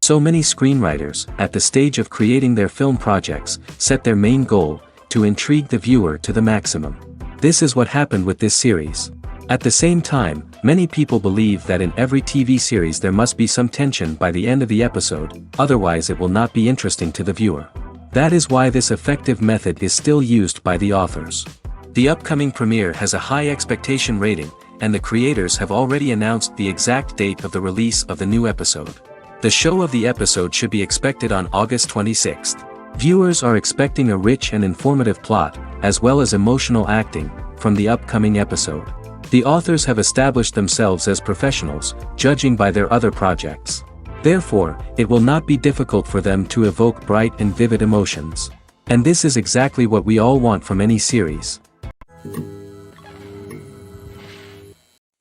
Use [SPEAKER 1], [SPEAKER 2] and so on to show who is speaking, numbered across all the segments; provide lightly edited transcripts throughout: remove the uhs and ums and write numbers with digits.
[SPEAKER 1] So many screenwriters, at the stage of creating their film projects, set their main goal, to intrigue the viewer to the maximum. This is what happened with this series. At the same time, many people believe that in every TV series there must be some tension by the end of the episode, otherwise it will not be interesting to the viewer. That is why this effective method is still used by the authors. The upcoming premiere has a high expectation rating, and the creators have already announced the exact date of the release of the new episode. The show of the episode should be expected on August 26th. Viewers are expecting a rich and informative plot, as well as emotional acting, from the upcoming episode. The authors have established themselves as professionals, judging by their other projects. Therefore, it will not be difficult for them to evoke bright and vivid emotions. And this is exactly what we all want from any series.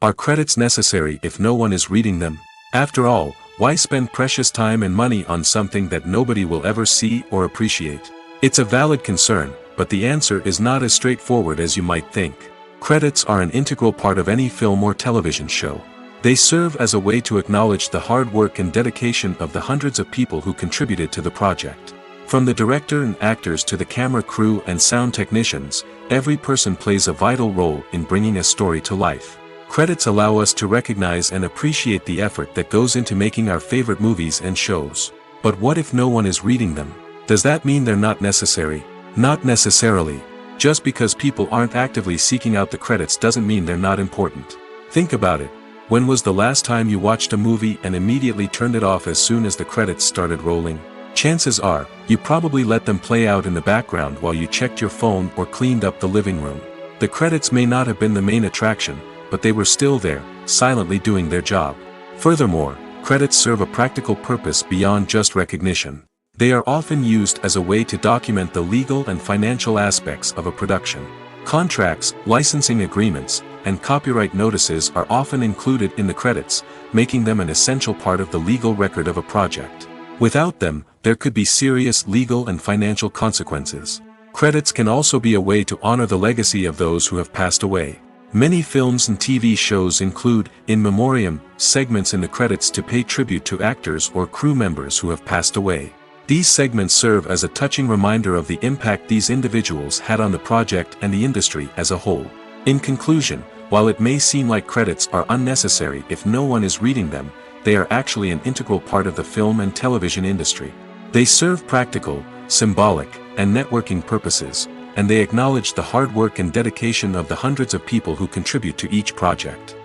[SPEAKER 2] Are credits necessary if no one is reading them? After all, why spend precious time and money on something that nobody will ever see or appreciate? It's a valid concern, but the answer is not as straightforward as you might think. Credits are an integral part of any film or television show. They serve as a way to acknowledge the hard work and dedication of the hundreds of people who contributed to the project. From the director and actors to the camera crew and sound technicians, every person plays a vital role in bringing a story to life. Credits allow us to recognize and appreciate the effort that goes into making our favorite movies and shows. But what if no one is reading them? Does that mean they're not necessary? Not necessarily. Just because people aren't actively seeking out the credits doesn't mean they're not important. Think about it. When was the last time you watched a movie and immediately turned it off as soon as the credits started rolling? Chances are, you probably let them play out in the background while you checked your phone or cleaned up the living room. The credits may not have been the main attraction, but they were still there, silently doing their job. Furthermore, credits serve a practical purpose beyond just recognition. They are often used as a way to document the legal and financial aspects of a production. Contracts, licensing agreements, and copyright notices are often included in the credits, making them an essential part of the legal record of a project. Without them, there could be serious legal and financial consequences. Credits can also be a way to honor the legacy of those who have passed away. Many films and TV shows include, in memoriam, segments in the credits to pay tribute to actors or crew members who have passed away. These segments serve as a touching reminder of the impact these individuals had on the project and the industry as a whole. In conclusion, while it may seem like credits are unnecessary if no one is reading them, they are actually an integral part of the film and television industry. They serve practical, symbolic, and networking purposes, and they acknowledge the hard work and dedication of the hundreds of people who contribute to each project.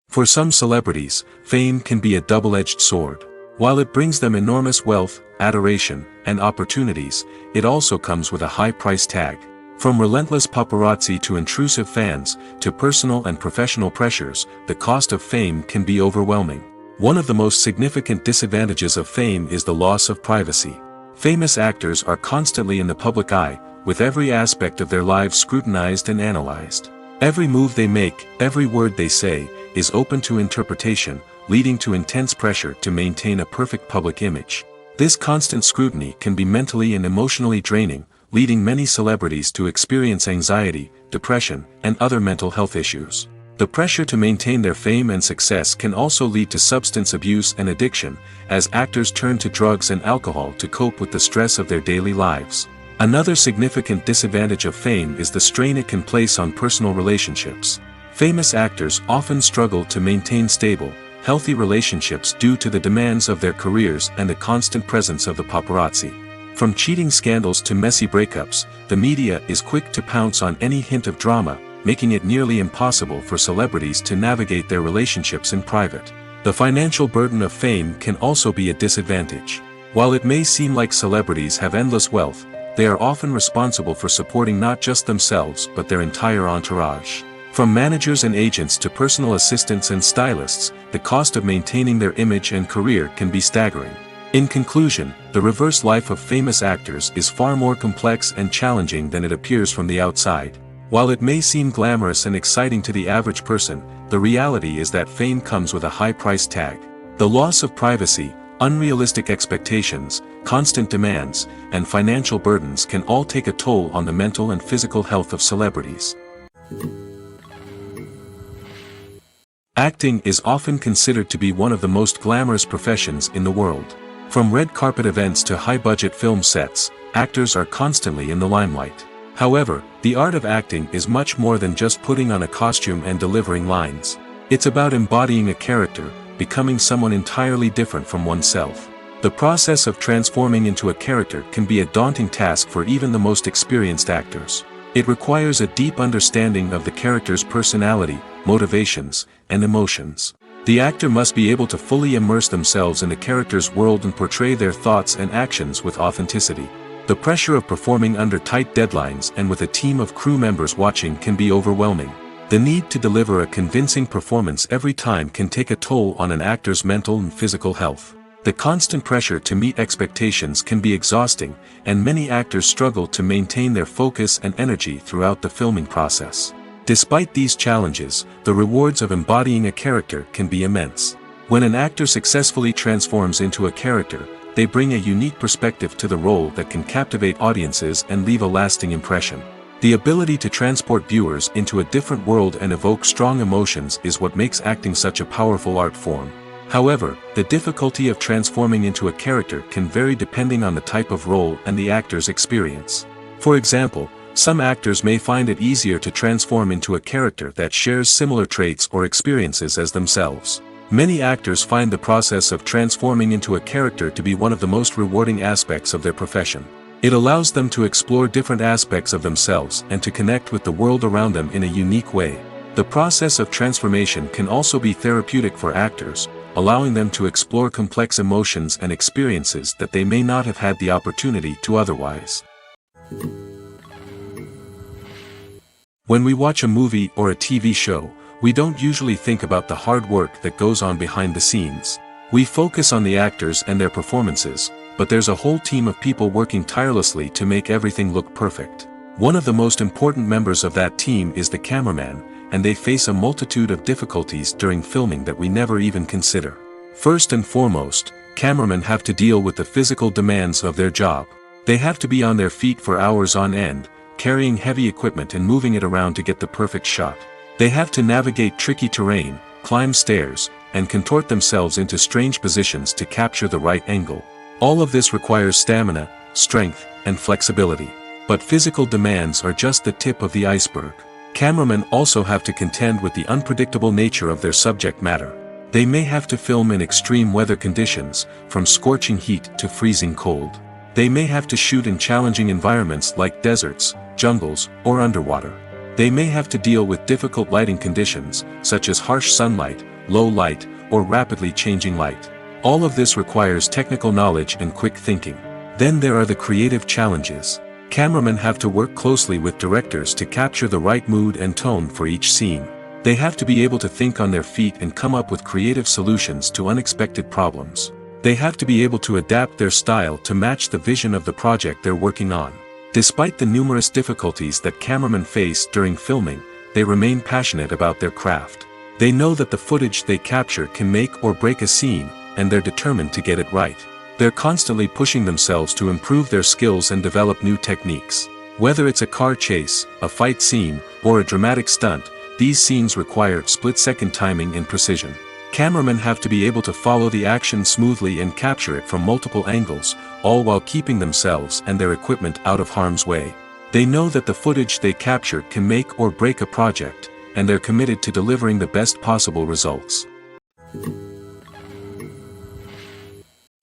[SPEAKER 2] For some celebrities, fame can be a double-edged sword. While it brings them enormous wealth, adoration, and opportunities, it also comes with a high price tag. From relentless paparazzi to intrusive fans, to personal and professional pressures, the cost of fame can be overwhelming. One of the most significant disadvantages of fame is the loss of privacy. Famous actors are constantly in the public eye, with every aspect of their lives scrutinized and analyzed. Every move they make, every word they say, is open to interpretation, leading to intense pressure to maintain a perfect public image. This constant scrutiny can be mentally and emotionally draining, leading many celebrities to experience anxiety, depression, and other mental health issues. The pressure to maintain their fame and success can also lead to substance abuse and addiction, as actors turn to drugs and alcohol to cope with the stress of their daily lives. Another significant disadvantage of fame is the strain it can place on personal relationships. Famous actors often struggle to maintain stable, healthy relationships due to the demands of their careers and the constant presence of the paparazzi. From cheating scandals to messy breakups, the media is quick to pounce on any hint of drama, making it nearly impossible for celebrities to navigate their relationships in private. The financial burden of fame can also be a disadvantage. While it may seem like celebrities have endless wealth, they are often responsible for supporting not just themselves but their entire entourage. From managers and agents to personal assistants and stylists, the cost of maintaining their image and career can be staggering. In conclusion, the reverse life of famous actors is far more complex and challenging than it appears from the outside. While it may seem glamorous and exciting to the average person, the reality is that fame comes with a high price tag. The loss of privacy, unrealistic expectations, constant demands, and financial burdens can all take a toll on the mental and physical health of celebrities. Acting is often considered to be one of the most glamorous professions in the world. From red carpet events to high-budget film sets, actors are constantly in the limelight. However, the art of acting is much more than just putting on a costume and delivering lines. It's about embodying a character, becoming someone entirely different from oneself. The process of transforming into a character can be a daunting task for even the most experienced actors. It requires a deep understanding of the character's personality, motivations, and emotions. The actor must be able to fully immerse themselves in the character's world and portray their thoughts and actions with authenticity. The pressure of performing under tight deadlines and with a team of crew members watching can be overwhelming. The need to deliver a convincing performance every time can take a toll on an actor's mental and physical health. The constant pressure to meet expectations can be exhausting, and many actors struggle to maintain their focus and energy throughout the filming process. Despite these challenges, the rewards of embodying a character can be immense. When an actor successfully transforms into a character, they bring a unique perspective to the role that can captivate audiences and leave a lasting impression. The ability to transport viewers into a different world and evoke strong emotions is what makes acting such a powerful art form. However, the difficulty of transforming into a character can vary depending on the type of role and the actor's experience. For example, some actors may find it easier to transform into a character that shares similar traits or experiences as themselves. Many actors find the process of transforming into a character to be one of the most rewarding aspects of their profession. It allows them to explore different aspects of themselves and to connect with the world around them in a unique way. The process of transformation can also be therapeutic for actors, allowing them to explore complex emotions and experiences that they may not have had the opportunity to otherwise. When we watch a movie or a TV show, we don't usually think about the hard work that goes on behind the scenes. We focus on the actors and their performances, but there's a whole team of people working tirelessly to make everything look perfect. One of the most important members of that team is the cameraman, and they face a multitude of difficulties during filming that we never even consider. First and foremost, cameramen have to deal with the physical demands of their job. They have to be on their feet for hours on end, carrying heavy equipment and moving it around to get the perfect shot. They have to navigate tricky terrain, climb stairs, and contort themselves into strange positions to capture the right angle. All of this requires stamina, strength, and flexibility. But physical demands are just the tip of the iceberg. Cameramen also have to contend with the unpredictable nature of their subject matter. They may have to film in extreme weather conditions, from scorching heat to freezing cold. They may have to shoot in challenging environments like deserts, jungles, or underwater. They may have to deal with difficult lighting conditions, such as harsh sunlight, low light, or rapidly changing light. All of this requires technical knowledge and quick thinking. Then there are the creative challenges. Cameramen have to work closely with directors to capture the right mood and tone for each scene. They have to be able to think on their feet and come up with creative solutions to unexpected problems. They have to be able to adapt their style to match the vision of the project they're working on. Despite the numerous difficulties that cameramen face during filming, they remain passionate about their craft. They know that the footage they capture can make or break a scene, and they're determined to get it right. They're constantly pushing themselves to improve their skills and develop new techniques. Whether it's a car chase, a fight scene, or a dramatic stunt, these scenes require split-second timing and precision. Cameramen have to be able to follow the action smoothly and capture it from multiple angles, all while keeping themselves and their equipment out of harm's way. They know that the footage they capture can make or break a project, and they're committed to delivering the best possible results.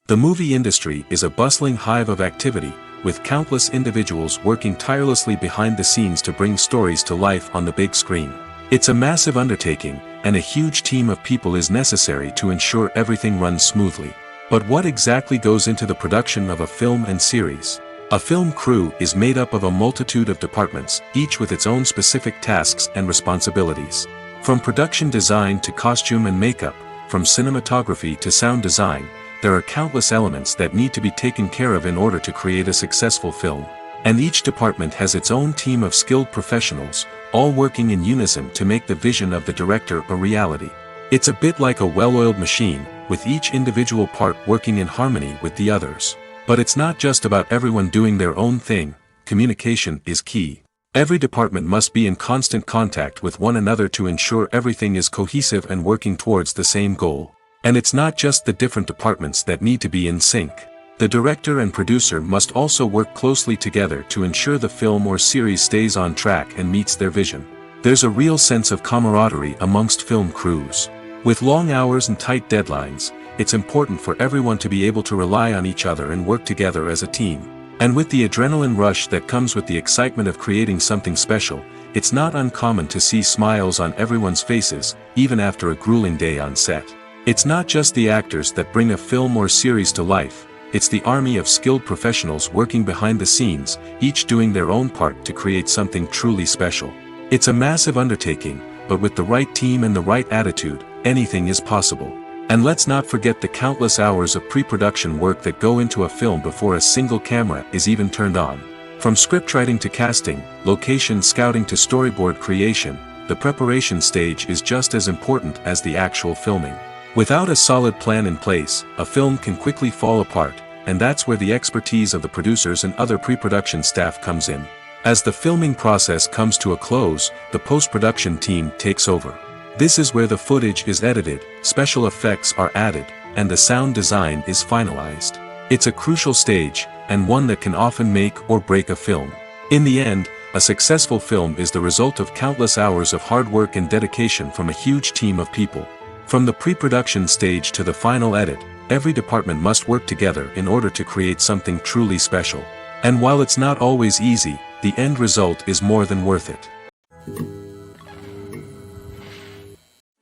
[SPEAKER 2] The movie industry is a bustling hive of activity, with countless individuals working tirelessly behind the scenes to bring stories to life on the big screen. It's a massive undertaking, and a huge team of people is necessary to ensure everything runs smoothly. But what exactly goes into the production of a film and series? A film crew is made up of a multitude of departments, each with its own specific tasks and responsibilities. From production design to costume and makeup, from cinematography to sound design, there are countless elements that need to be taken care of in order to create a successful film. And each department has its own team of skilled professionals, all working in unison to make the vision of the director a reality. It's a bit like a well-oiled machine, with each individual part working in harmony with the others. But it's not just about everyone doing their own thing. Communication is key. Every department must be in constant contact with one another to ensure everything is cohesive and working towards the same goal. And it's not just the different departments that need to be in sync. The director and producer must also work closely together to ensure the film or series stays on track and meets their vision. There's a real sense of camaraderie amongst film crews. With long hours and tight deadlines, it's important for everyone to be able to rely on each other and work together as a team. And with the adrenaline rush that comes with the excitement of creating something special, it's not uncommon to see smiles on everyone's faces, even after a grueling day on set. It's not just the actors that bring a film or series to life, it's the army of skilled professionals working behind the scenes, each doing their own part to create something truly special. It's a massive undertaking, but with the right team and the right attitude, anything is possible. And let's not forget the countless hours of pre-production work that go into a film before a single camera is even turned on. From scriptwriting to casting, location scouting to storyboard creation, the preparation stage is just as important as the actual filming. Without a solid plan in place, a film can quickly fall apart, and that's where the expertise of the producers and other pre-production staff comes in. As the filming process comes to a close, the post-production team takes over. This is where the footage is edited, special effects are added, and the sound design is finalized. It's a crucial stage, and one that can often make or break a film. In the end, a successful film is the result of countless hours of hard work and dedication from a huge team of people. From the pre-production stage to the final edit, every department must work together in order to create something truly special. And while it's not always easy, the end result is more than worth it.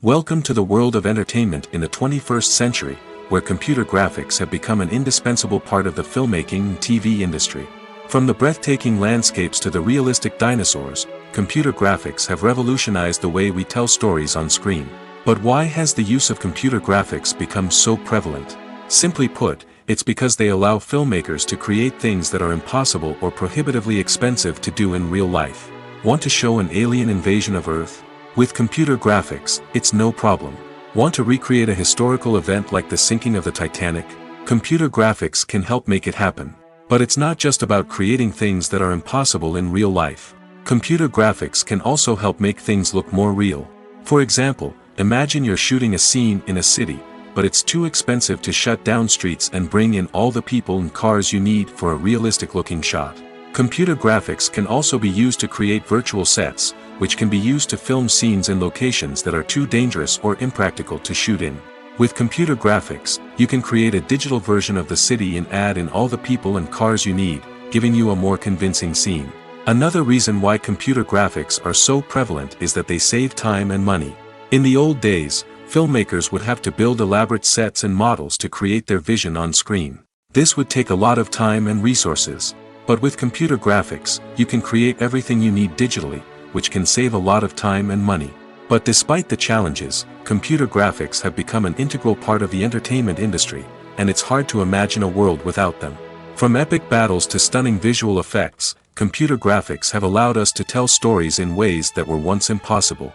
[SPEAKER 2] Welcome to the world of entertainment in the 21st century, where computer graphics have become an indispensable part of the filmmaking and TV industry. From the breathtaking landscapes to the realistic dinosaurs, computer graphics have revolutionized the way we tell stories on screen. But why has the use of computer graphics become so prevalent? Simply put, it's because they allow filmmakers to create things that are impossible or prohibitively expensive to do in real life. Want to show an alien invasion of Earth? With computer graphics, it's no problem. Want to recreate a historical event like the sinking of the Titanic? Computer graphics can help make it happen. But it's not just about creating things that are impossible in real life. Computer graphics can also help make things look more real. For example, imagine you're shooting a scene in a city, but it's too expensive to shut down streets and bring in all the people and cars you need for a realistic-looking shot. Computer graphics can also be used to create virtual sets, which can be used to film scenes in locations that are too dangerous or impractical to shoot in. With computer graphics, you can create a digital version of the city and add in all the people and cars you need, giving you a more convincing scene. Another reason why computer graphics are so prevalent is that they save time and money. In the old days, filmmakers would have to build elaborate sets and models to create their vision on screen. This would take a lot of time and resources. But with computer graphics, you can create everything you need digitally, which can save a lot of time and money. But despite the challenges, computer graphics have become an integral part of the entertainment industry, and it's hard to imagine a world without them. From epic battles to stunning visual effects, computer graphics have allowed us to tell stories in ways that were once impossible.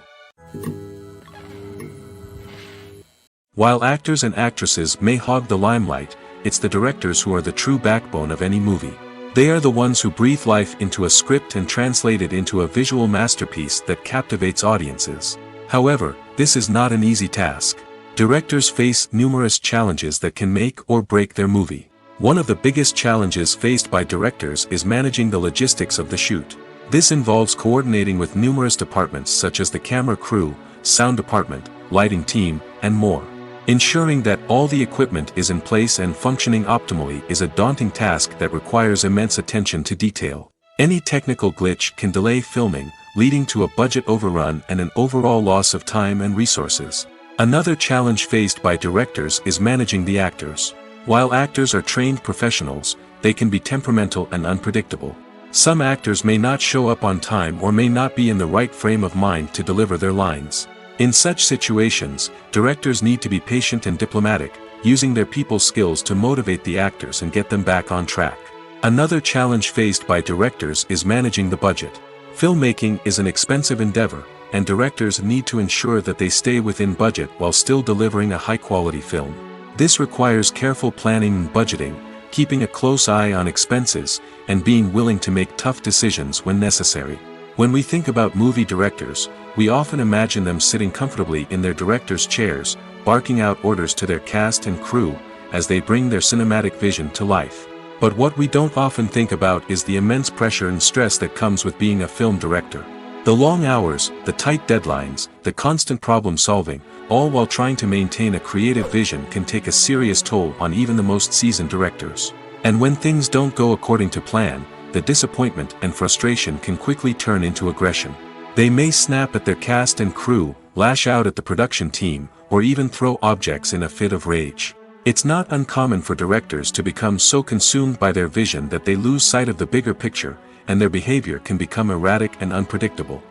[SPEAKER 2] While actors and actresses may hog the limelight, it's the directors who are the true backbone of any movie. They are the ones who breathe life into a script and translate it into a visual masterpiece that captivates audiences. However, this is not an easy task. Directors face numerous challenges that can make or break their movie. One of the biggest challenges faced by directors is managing the logistics of the shoot. This involves coordinating with numerous departments such as the camera crew, sound department, lighting team, and more. Ensuring that all the equipment is in place and functioning optimally is a daunting task that requires immense attention to detail. Any technical glitch can delay filming, leading to a budget overrun and an overall loss of time and resources. Another challenge faced by directors is managing the actors. While actors are trained professionals, they can be temperamental and unpredictable. Some actors may not show up on time or may not be in the right frame of mind to deliver their lines. In such situations, directors need to be patient and diplomatic, using their people skills to motivate the actors and get them back on track. Another challenge faced by directors is managing the budget. Filmmaking is an expensive endeavor, and directors need to ensure that they stay within budget while still delivering a high-quality film. This requires careful planning and budgeting, keeping a close eye on expenses, and being willing to make tough decisions when necessary. When we think about movie directors, we often imagine them sitting comfortably in their director's chairs, barking out orders to their cast and crew, as they bring their cinematic vision to life. But what we don't often think about is the immense pressure and stress that comes with being a film director. The long hours, the tight deadlines, the constant problem solving, all while trying to maintain a creative vision can take a serious toll on even the most seasoned directors. And when things don't go according to plan, the disappointment and frustration can quickly turn into aggression. They may snap at their cast and crew, lash out at the production team, or even throw objects in a fit of rage. It's not uncommon for directors to become so consumed by their vision that they lose sight of the bigger picture, and their behavior can become erratic and unpredictable.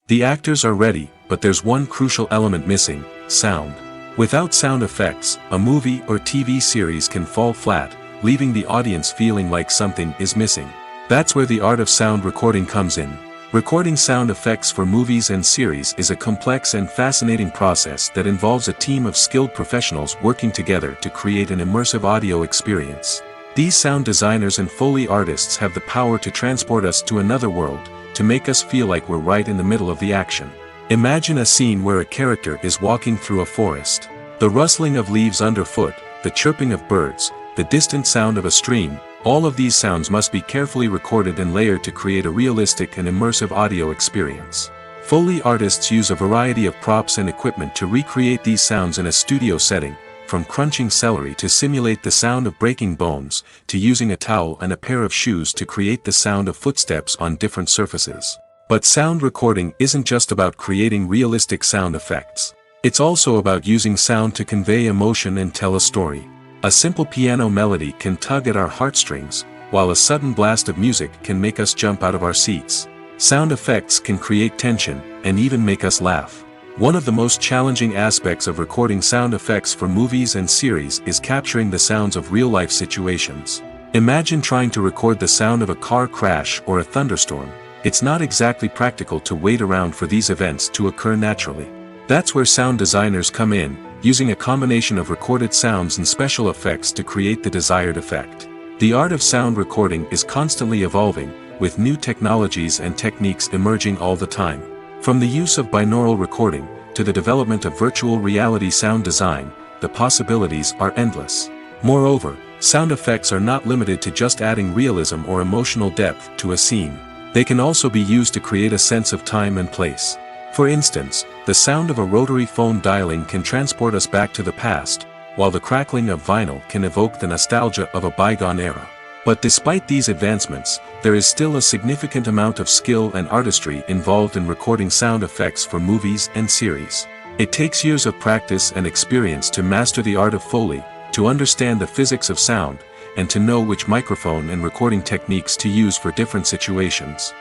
[SPEAKER 2] The actors are ready, but there's one crucial element missing: sound. Without sound effects, a movie or TV series can fall flat, leaving the audience feeling like something is missing. That's where the art of sound recording comes in. Recording sound effects for movies and series is a complex and fascinating process that involves a team of skilled professionals working together to create an immersive audio experience. These sound designers and Foley artists have the power to transport us to another world, to make us feel like we're right in the middle of the action. Imagine a scene where a character is walking through a forest. The rustling of leaves underfoot, the chirping of birds, the distant sound of a stream, all of these sounds must be carefully recorded and layered to create a realistic and immersive audio experience. Foley artists use a variety of props and equipment to recreate these sounds in a studio setting, from crunching celery to simulate the sound of breaking bones, to using a towel and a pair of shoes to create the sound of footsteps on different surfaces. But sound recording isn't just about creating realistic sound effects. It's also about using sound to convey emotion and tell a story. A simple piano melody can tug at our heartstrings, while a sudden blast of music can make us jump out of our seats. Sound effects can create tension, and even make us laugh. One of the most challenging aspects of recording sound effects for movies and series is capturing the sounds of real-life situations. Imagine trying to record the sound of a car crash or a thunderstorm. It's not exactly practical to wait around for these events to occur naturally. That's where sound designers come in, using a combination of recorded sounds and special effects to create the desired effect. The art of sound recording is constantly evolving, with new technologies and techniques emerging all the time. From the use of binaural recording, to the development of virtual reality sound design, the possibilities are endless. Moreover, sound effects are not limited to just adding realism or emotional depth to a scene. They can also be used to create a sense of time and place. For instance, the sound of a rotary phone dialing can transport us back to the past, while the crackling of vinyl can evoke the nostalgia of a bygone era. But despite these advancements, there is still a significant amount of skill and artistry involved in recording sound effects for movies and series. It takes years of practice and experience to master the art of Foley, to understand the physics of sound, and to know which microphone and recording techniques to use for different situations.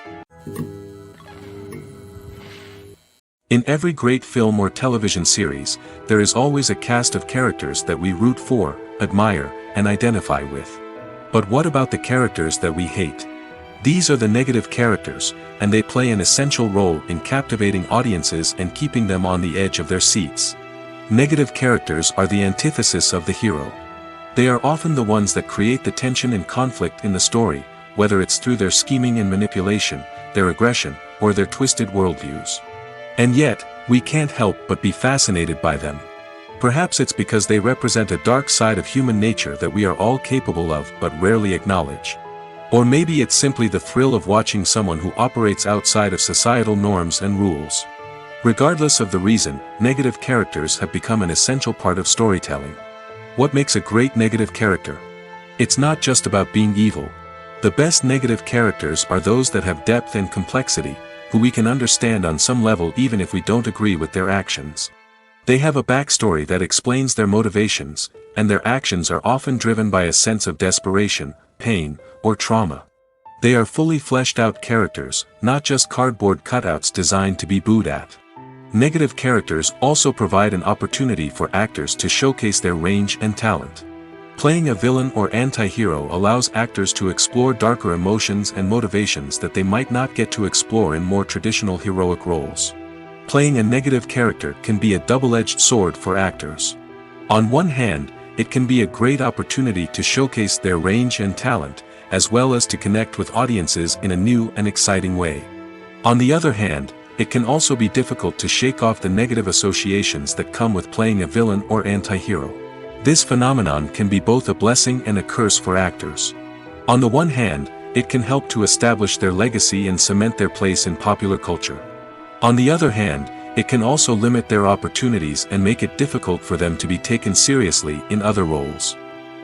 [SPEAKER 2] In every great film or television series, there is always a cast of characters that we root for, admire, and identify with. But what about the characters that we hate? These are the negative characters, and they play an essential role in captivating audiences and keeping them on the edge of their seats. Negative characters are the antithesis of the hero. They are often the ones that create the tension and conflict in the story, whether it's through their scheming and manipulation, their aggression, or their twisted worldviews. And yet, we can't help but be fascinated by them. Perhaps it's because they represent a dark side of human nature that we are all capable of but rarely acknowledge. Or maybe it's simply the thrill of watching someone who operates outside of societal norms and rules. Regardless of the reason, negative characters have become an essential part of storytelling. What makes a great negative character? It's not just about being evil. The best negative characters are those that have depth and complexity, who we can understand on some level even if we don't agree with their actions. They have a backstory that explains their motivations, and their actions are often driven by a sense of desperation, pain, or trauma. They are fully fleshed out characters, not just cardboard cutouts designed to be booed at. Negative characters also provide an opportunity for actors to showcase their range and talent. Playing a villain or anti-hero allows actors to explore darker emotions and motivations that they might not get to explore in more traditional heroic roles. Playing a negative character can be a double-edged sword for actors. On one hand, it can be a great opportunity to showcase their range and talent, as well as to connect with audiences in a new and exciting way. On the other hand, it can also be difficult to shake off the negative associations that come with playing a villain or anti-hero. This phenomenon can be both a blessing and a curse for actors. On the one hand, it can help to establish their legacy and cement their place in popular culture. On the other hand, it can also limit their opportunities and make it difficult for them to be taken seriously in other roles.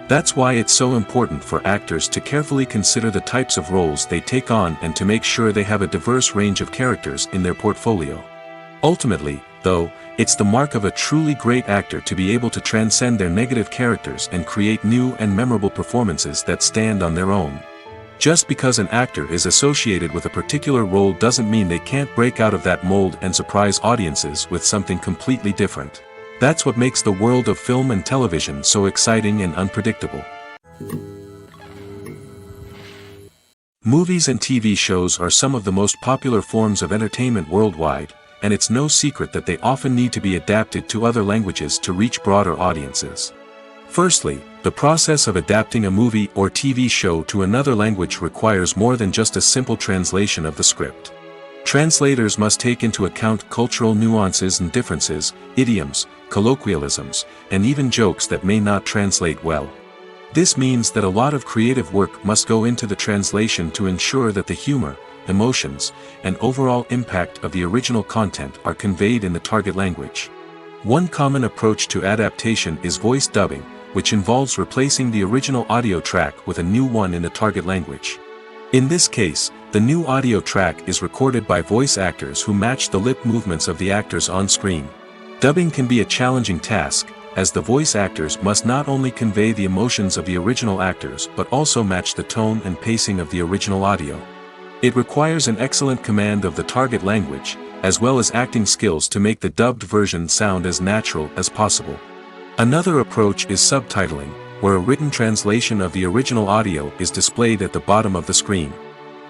[SPEAKER 2] That's why it's so important for actors to carefully consider the types of roles they take on and to make sure they have a diverse range of characters in their portfolio. Ultimately, though, it's the mark of a truly great actor to be able to transcend their negative characters and create new and memorable performances that stand on their own. Just because an actor is associated with a particular role doesn't mean they can't break out of that mold and surprise audiences with something completely different. That's what makes the world of film and television so exciting and unpredictable. Movies and TV shows are some of the most popular forms of entertainment worldwide, and it's no secret that they often need to be adapted to other languages to reach broader audiences. Firstly, the process of adapting a movie or TV show to another language requires more than just a simple translation of the script. Translators must take into account cultural nuances and differences, idioms, colloquialisms, and even jokes that may not translate well. This means that a lot of creative work must go into the translation to ensure that the humor, emotions, and overall impact of the original content are conveyed in the target language. One common approach to adaptation is voice dubbing, which involves replacing the original audio track with a new one in the target language. In this case, the new audio track is recorded by voice actors who match the lip movements of the actors on screen. Dubbing can be a challenging task, as the voice actors must not only convey the emotions of the original actors but also match the tone and pacing of the original audio. It requires an excellent command of the target language, as well as acting skills to make the dubbed version sound as natural as possible. Another approach is subtitling, where a written translation of the original audio is displayed at the bottom of the screen.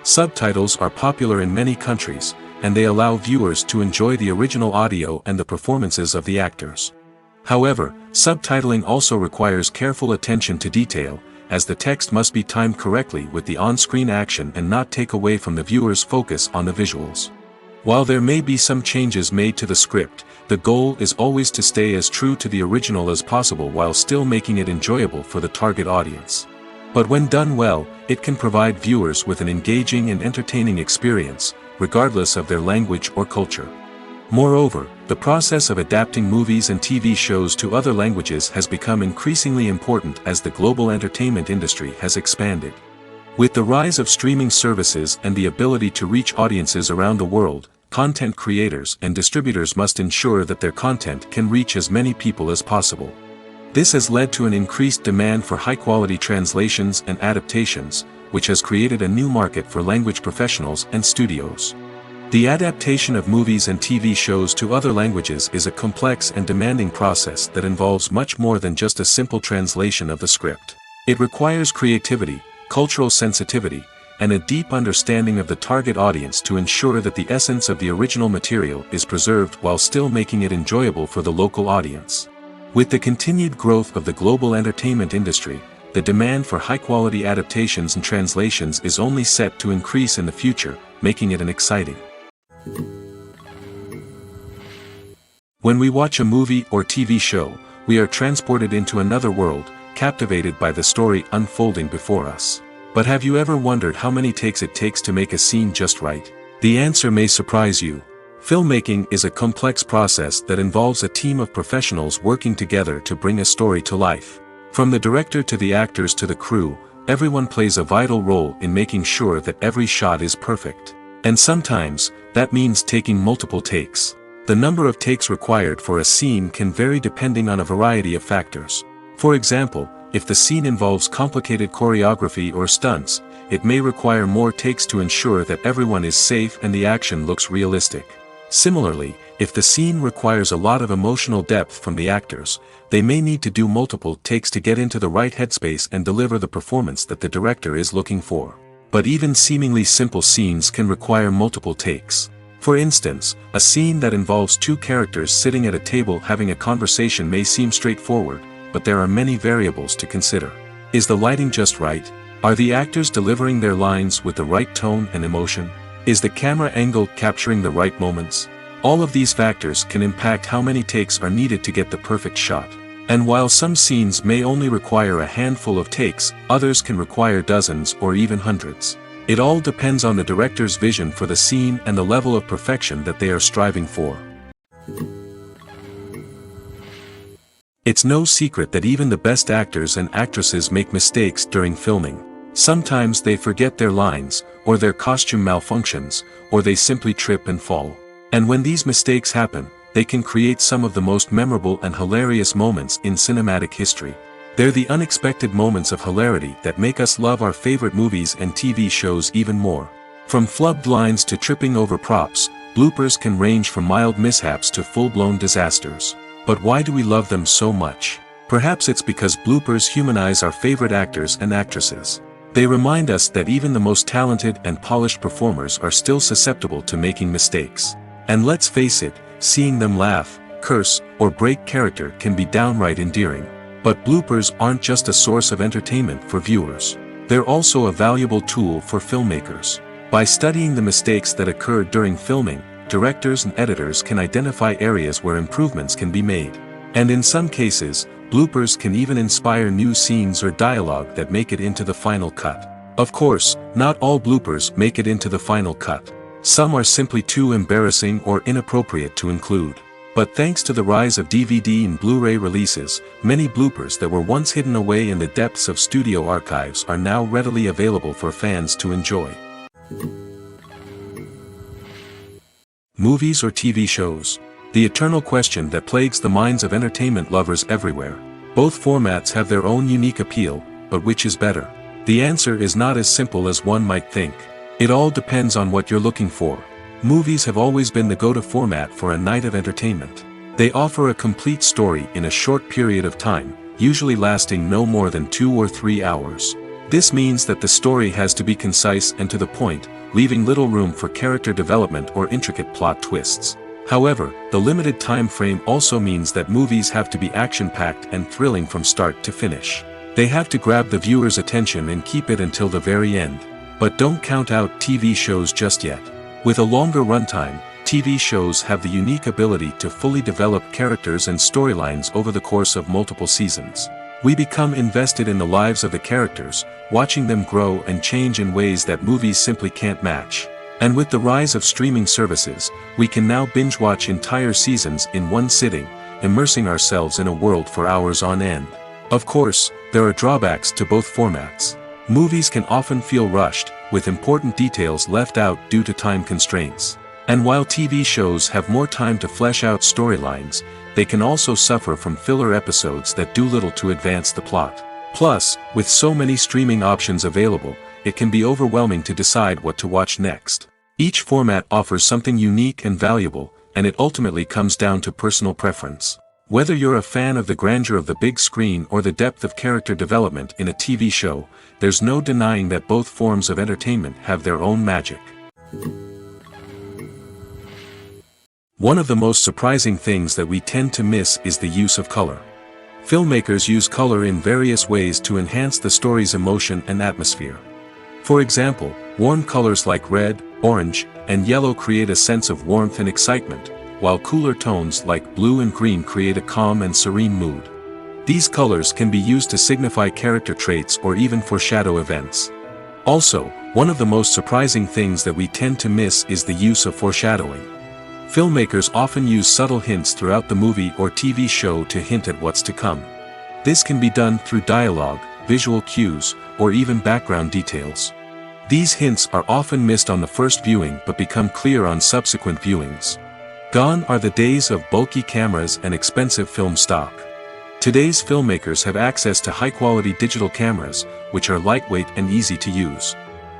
[SPEAKER 2] Subtitles are popular in many countries, and they allow viewers to enjoy the original audio and the performances of the actors. However, subtitling also requires careful attention to detail, as the text must be timed correctly with the on-screen action and not take away from the viewer's focus on the visuals. While there may be some changes made to the script, the goal is always to stay as true to the original as possible while still making it enjoyable for the target audience. But when done well, it can provide viewers with an engaging and entertaining experience, regardless of their language or culture. Moreover, the process of adapting movies and TV shows to other languages has become increasingly important as the global entertainment industry has expanded. With the rise of streaming services and the ability to reach audiences around the world, content creators and distributors must ensure that their content can reach as many people as possible. This has led to an increased demand for high-quality translations and adaptations, which has created a new market for language professionals and studios. The adaptation of movies and TV shows to other languages is a complex and demanding process that involves much more than just a simple translation of the script. It requires creativity, cultural sensitivity, and a deep understanding of the target audience to ensure that the essence of the original material is preserved while still making it enjoyable for the local audience. With the continued growth of the global entertainment industry, the demand for high-quality adaptations and translations is only set to increase in the future, making it an exciting. When we watch a movie or TV show, we are transported into another world, captivated by the story unfolding before us. But have you ever wondered how many takes it takes to make a scene just right? The answer may surprise you. Filmmaking is a complex process that involves a team of professionals working together to bring a story to life. From the director to the actors to the crew, everyone plays a vital role in making sure that every shot is perfect. And sometimes, that means taking multiple takes. The number of takes required for a scene can vary depending on a variety of factors. For example, if the scene involves complicated choreography or stunts, it may require more takes to ensure that everyone is safe and the action looks realistic. Similarly, if the scene requires a lot of emotional depth from the actors, they may need to do multiple takes to get into the right headspace and deliver the performance that the director is looking for. But even seemingly simple scenes can require multiple takes. For instance, a scene that involves two characters sitting at a table having a conversation may seem straightforward, but there are many variables to consider. Is the lighting just right? Are the actors delivering their lines with the right tone and emotion? Is the camera angle capturing the right moments? All of these factors can impact how many takes are needed to get the perfect shot. And while some scenes may only require a handful of takes, others can require dozens or even hundreds. It all depends on the director's vision for the scene and the level of perfection that they are striving for. It's no secret that even the best actors and actresses make mistakes during filming. Sometimes they forget their lines, or their costume malfunctions, or they simply trip and fall. And when these mistakes happen, they can create some of the most memorable and hilarious moments in cinematic history. They're the unexpected moments of hilarity that make us love our favorite movies and TV shows even more. From flubbed lines to tripping over props, bloopers can range from mild mishaps to full-blown disasters. But why do we love them so much? Perhaps it's because bloopers humanize our favorite actors and actresses. They remind us that even the most talented and polished performers are still susceptible to making mistakes. And let's face it, seeing them laugh, curse, or break character can be downright endearing. But bloopers aren't just a source of entertainment for viewers. They're also a valuable tool for filmmakers. By studying the mistakes that occur during filming, directors and editors can identify areas where improvements can be made. And in some cases, bloopers can even inspire new scenes or dialogue that make it into the final cut. Of course, not all bloopers make it into the final cut. Some are simply too embarrassing or inappropriate to include. But thanks to the rise of DVD and Blu-ray releases, many bloopers that were once hidden away in the depths of studio archives are now readily available for fans to enjoy. Movies or TV shows? The eternal question that plagues the minds of entertainment lovers everywhere. Both formats have their own unique appeal, but which is better? The answer is not as simple as one might think. It all depends on what you're looking for. Movies have always been the go-to format for a night of entertainment. They offer a complete story in a short period of time, usually lasting no more than 2 or 3 hours. This means that the story has to be concise and to the point, leaving little room for character development or intricate plot twists. However, the limited time frame also means that movies have to be action-packed and thrilling from start to finish. They have to grab the viewer's attention and keep it until the very end. But don't count out TV shows just yet. With a longer runtime, TV shows have the unique ability to fully develop characters and storylines over the course of multiple seasons. We become invested in the lives of the characters, watching them grow and change in ways that movies simply can't match. And with the rise of streaming services, we can now binge-watch entire seasons in one sitting, immersing ourselves in a world for hours on end. Of course, there are drawbacks to both formats. Movies can often feel rushed, with important details left out due to time constraints. And while TV shows have more time to flesh out storylines, they can also suffer from filler episodes that do little to advance the plot. Plus, with so many streaming options available, it can be overwhelming to decide what to watch next. Each format offers something unique and valuable, and it ultimately comes down to personal preference. Whether you're a fan of the grandeur of the big screen or the depth of character development in a TV show, there's no denying that both forms of entertainment have their own magic. One of the most surprising things that we tend to miss is the use of color. Filmmakers use color in various ways to enhance the story's emotion and atmosphere. For example, warm colors like red, orange, and yellow create a sense of warmth and excitement, while cooler tones like blue and green create a calm and serene mood. These colors can be used to signify character traits or even foreshadow events. Also, one of the most surprising things that we tend to miss is the use of foreshadowing. Filmmakers often use subtle hints throughout the movie or TV show to hint at what's to come. This can be done through dialogue, visual cues, or even background details. These hints are often missed on the first viewing but become clear on subsequent viewings. Gone are the days of bulky cameras and expensive film stock. Today's filmmakers have access to high-quality digital cameras, which are lightweight and easy to use.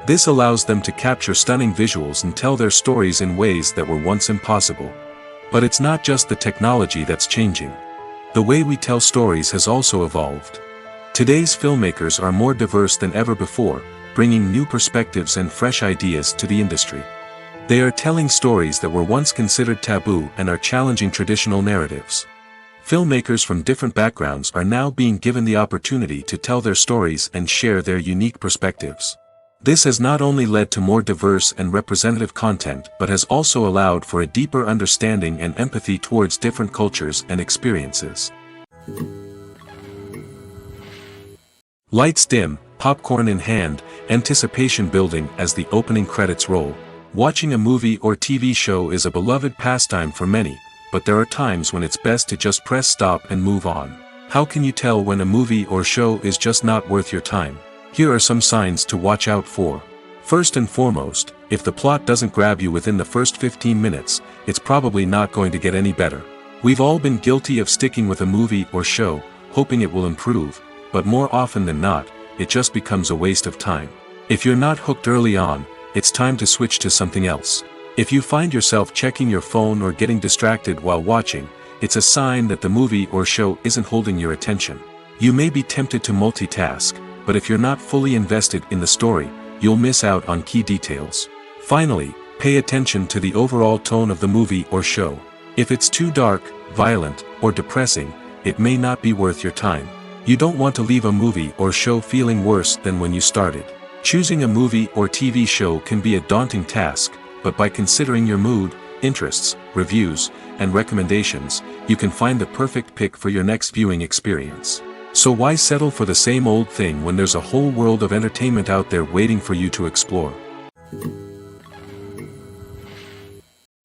[SPEAKER 2] This allows them to capture stunning visuals and tell their stories in ways that were once impossible. But it's not just the technology that's changing. The way we tell stories has also evolved. Today's filmmakers are more diverse than ever before, bringing new perspectives and fresh ideas to the industry. They are telling stories that were once considered taboo and are challenging traditional narratives. Filmmakers from different backgrounds are now being given the opportunity to tell their stories and share their unique perspectives. This has not only led to more diverse and representative content but has also allowed for a deeper understanding and empathy towards different cultures and experiences. Lights dim, popcorn in hand, anticipation building as the opening credits roll. Watching a movie or TV show is a beloved pastime for many, but there are times when it's best to just press stop and move on. How can you tell when a movie or show is just not worth your time? Here are some signs to watch out for. First and foremost, if the plot doesn't grab you within the first 15 minutes, it's probably not going to get any better. We've all been guilty of sticking with a movie or show, hoping it will improve, but more often than not, it just becomes a waste of time. If you're not hooked early on, it's time to switch to something else. If you find yourself checking your phone or getting distracted while watching, it's a sign that the movie or show isn't holding your attention. You may be tempted to multitask, but if you're not fully invested in the story, you'll miss out on key details. Finally, pay attention to the overall tone of the movie or show. If it's too dark, violent, or depressing, it may not be worth your time. You don't want to leave a movie or show feeling worse than when you started. Choosing a movie or TV show can be a daunting task, but by considering your mood, interests, reviews, and recommendations, you can find the perfect pick for your next viewing experience. So why settle for the same old thing when there's a whole world of entertainment out there waiting for you to explore?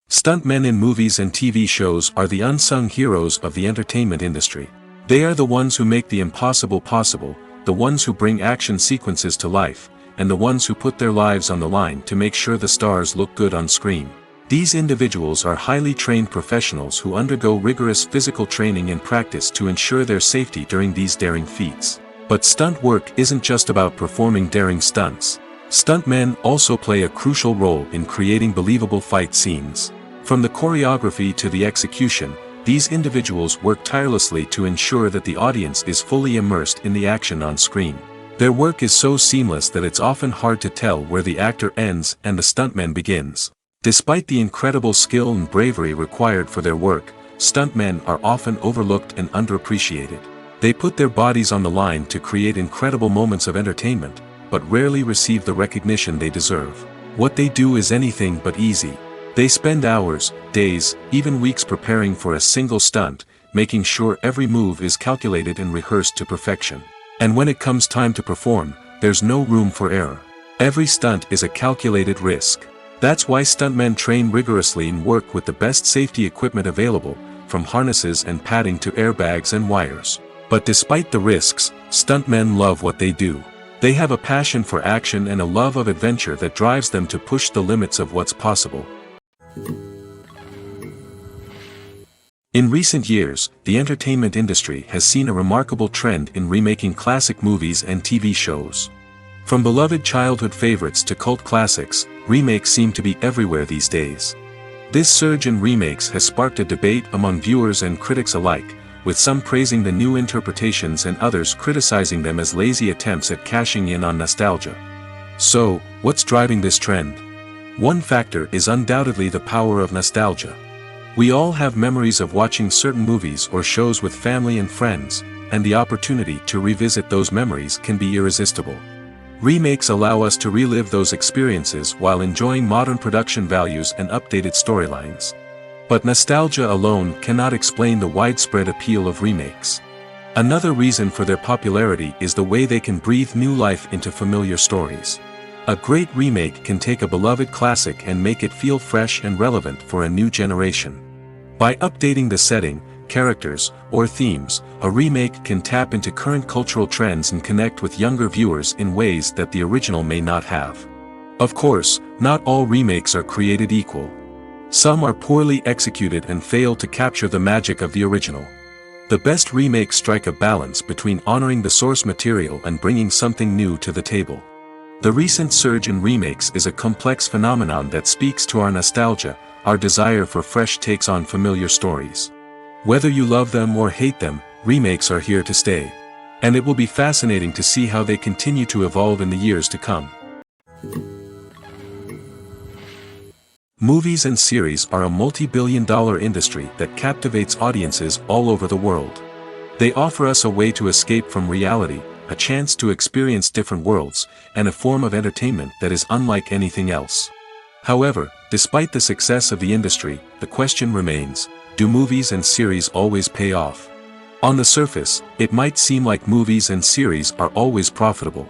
[SPEAKER 2] Stuntmen in movies and TV shows are the unsung heroes of the entertainment industry. They are the ones who make the impossible possible, the ones who bring action sequences to life, and the ones who put their lives on the line to make sure the stars look good on screen. These individuals are highly trained professionals who undergo rigorous physical training and practice to ensure their safety during these daring feats. But stunt work isn't just about performing daring stunts. Stuntmen also play a crucial role in creating believable fight scenes. From the choreography to the execution, these individuals work tirelessly to ensure that the audience is fully immersed in the action on screen. Their work is so seamless that it's often hard to tell where the actor ends and the stuntman begins. Despite the incredible skill and bravery required for their work, stuntmen are often overlooked and underappreciated. They put their bodies on the line to create incredible moments of entertainment, but rarely receive the recognition they deserve. What they do is anything but easy. They spend hours, days, even weeks preparing for a single stunt, making sure every move is calculated and rehearsed to perfection. And when it comes time to perform, there's no room for error. Every stunt is a calculated risk. That's why stuntmen train rigorously and work with the best safety equipment available, from harnesses and padding to airbags and wires. But despite the risks, stuntmen love what they do. They have a passion for action and a love of adventure that drives them to push the limits of what's possible. In recent years, the entertainment industry has seen a remarkable trend in remaking classic movies and TV shows. From beloved childhood favorites to cult classics, remakes seem to be everywhere these days. This surge in remakes has sparked a debate among viewers and critics alike, with some praising the new interpretations and others criticizing them as lazy attempts at cashing in on nostalgia. So, what's driving this trend? One factor is undoubtedly the power of nostalgia. We all have memories of watching certain movies or shows with family and friends, and the opportunity to revisit those memories can be irresistible. Remakes allow us to relive those experiences while enjoying modern production values and updated storylines. But nostalgia alone cannot explain the widespread appeal of remakes. Another reason for their popularity is the way they can breathe new life into familiar stories. A great remake can take a beloved classic and make it feel fresh and relevant for a new generation. By updating the setting, characters, or themes, a remake can tap into current cultural trends and connect with younger viewers in ways that the original may not have. Of course, not all remakes are created equal. Some are poorly executed and fail to capture the magic of the original. The best remakes strike a balance between honoring the source material and bringing something new to the table. The recent surge in remakes is a complex phenomenon that speaks to our nostalgia, our desire for fresh takes on familiar stories. Whether you love them or hate them, remakes are here to stay. And it will be fascinating to see how they continue to evolve in the years to come. Movies and series are a multi-billion-dollar industry that captivates audiences all over the world. They offer us a way to escape from reality, a chance to experience different worlds, and a form of entertainment that is unlike anything else. However, despite the success of the industry, the question remains, do movies and series always pay off? On the surface, it might seem like movies and series are always profitable.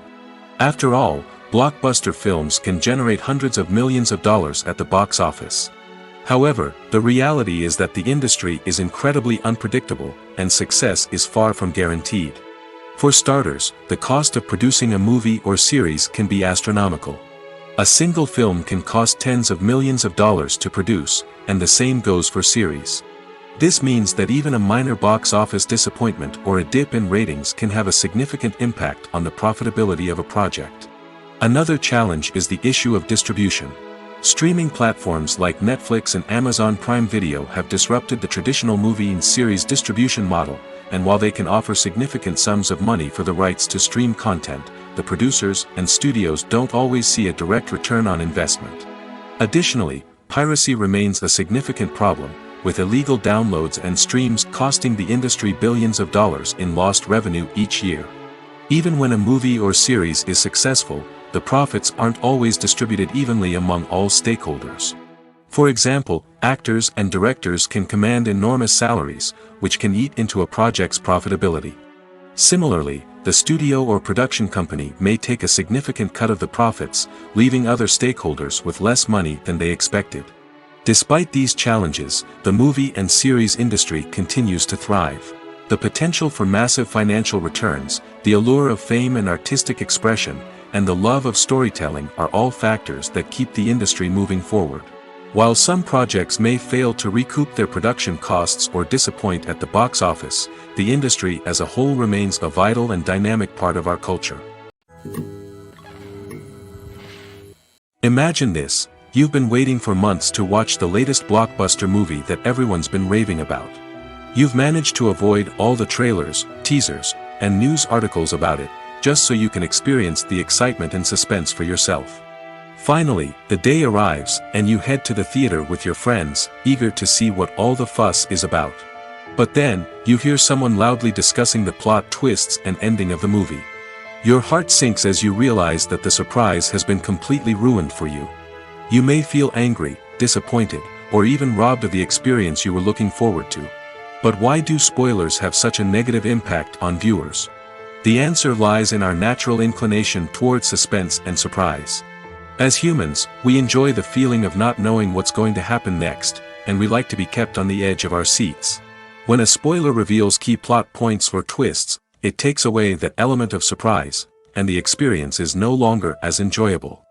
[SPEAKER 2] After all, blockbuster films can generate hundreds of millions of dollars at the box office. However, the reality is that the industry is incredibly unpredictable, and success is far from guaranteed. For starters, the cost of producing a movie or series can be astronomical. A single film can cost tens of millions of dollars to produce, and the same goes for series. This means that even a minor box office disappointment or a dip in ratings can have a significant impact on the profitability of a project. Another challenge is the issue of distribution. Streaming platforms like Netflix and Amazon Prime Video have disrupted the traditional movie and series distribution model, and while they can offer significant sums of money for the rights to stream content, the producers and studios don't always see a direct return on investment. Additionally, piracy remains a significant problem, with illegal downloads and streams costing the industry billions of dollars in lost revenue each year. Even when a movie or series is successful, the profits aren't always distributed evenly among all stakeholders. For example, actors and directors can command enormous salaries, which can eat into a project's profitability. Similarly, the studio or production company may take a significant cut of the profits, leaving other stakeholders with less money than they expected. Despite these challenges, the movie and series industry continues to thrive. The potential for massive financial returns, the allure of fame and artistic expression, and the love of storytelling are all factors that keep the industry moving forward. While some projects may fail to recoup their production costs or disappoint at the box office, the industry as a whole remains a vital and dynamic part of our culture. Imagine this: you've been waiting for months to watch the latest blockbuster movie that everyone's been raving about. You've managed to avoid all the trailers, teasers, and news articles about it, just so you can experience the excitement and suspense for yourself. Finally, the day arrives, and you head to the theater with your friends, eager to see what all the fuss is about. But then, you hear someone loudly discussing the plot twists and ending of the movie. Your heart sinks as you realize that the surprise has been completely ruined for you. You may feel angry, disappointed, or even robbed of the experience you were looking forward to. But why do spoilers have such a negative impact on viewers? The answer lies in our natural inclination towards suspense and surprise. As humans, we enjoy the feeling of not knowing what's going to happen next, and we like to be kept on the edge of our seats. When a spoiler reveals key plot points or twists, it takes away that element of surprise, and the experience is no longer as enjoyable.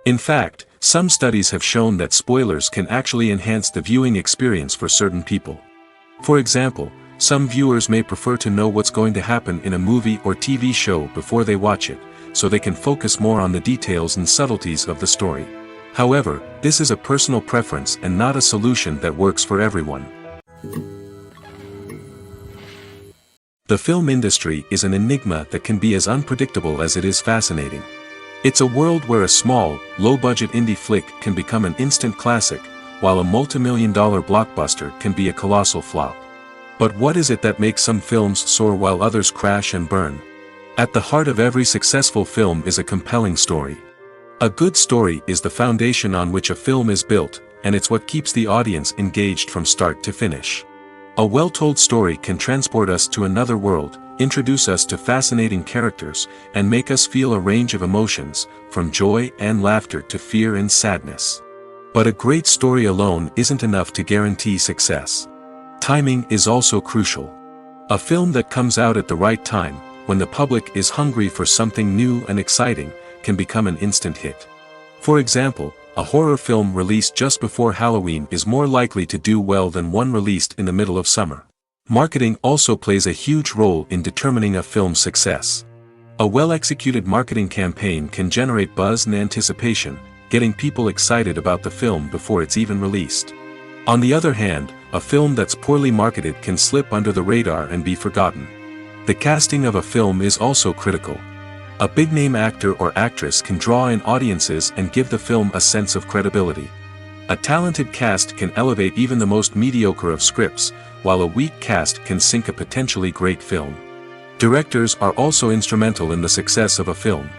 [SPEAKER 2] In fact, some studies have shown that spoilers can actually enhance the viewing experience for certain people. For example, some viewers may prefer to know what's going to happen in a movie or TV show before they watch it, so they can focus more on the details and subtleties of the story. However, this is a personal preference and not a solution that works for everyone. The film industry is an enigma that can be as unpredictable as it is fascinating. It's a world where a small, low-budget indie flick can become an instant classic, while a multi-million-dollar blockbuster can be a colossal flop. But what is it that makes some films soar while others crash and burn? At the heart of every successful film is a compelling story. A good story is the foundation on which a film is built, and it's what keeps the audience engaged from start to finish. A well-told story can transport us to another world, introduce us to fascinating characters, and make us feel a range of emotions, from joy and laughter to fear and sadness. But a great story alone isn't enough to guarantee success. Timing is also crucial. A film that comes out at the right time, when the public is hungry for something new and exciting, can become an instant hit. For example, a horror film released just before Halloween is more likely to do well than one released in the middle of summer. Marketing also plays a huge role in determining a film's success. A well-executed marketing campaign can generate buzz and anticipation, getting people excited about the film before it's even released. On the other hand, a film that's poorly marketed can slip under the radar and be forgotten. The casting of a film is also critical. A big-name actor or actress can draw in audiences and give the film a sense of credibility. A talented cast can elevate even the most mediocre of scripts, while a weak cast can sink a potentially great film. Directors are also instrumental in the success of a film.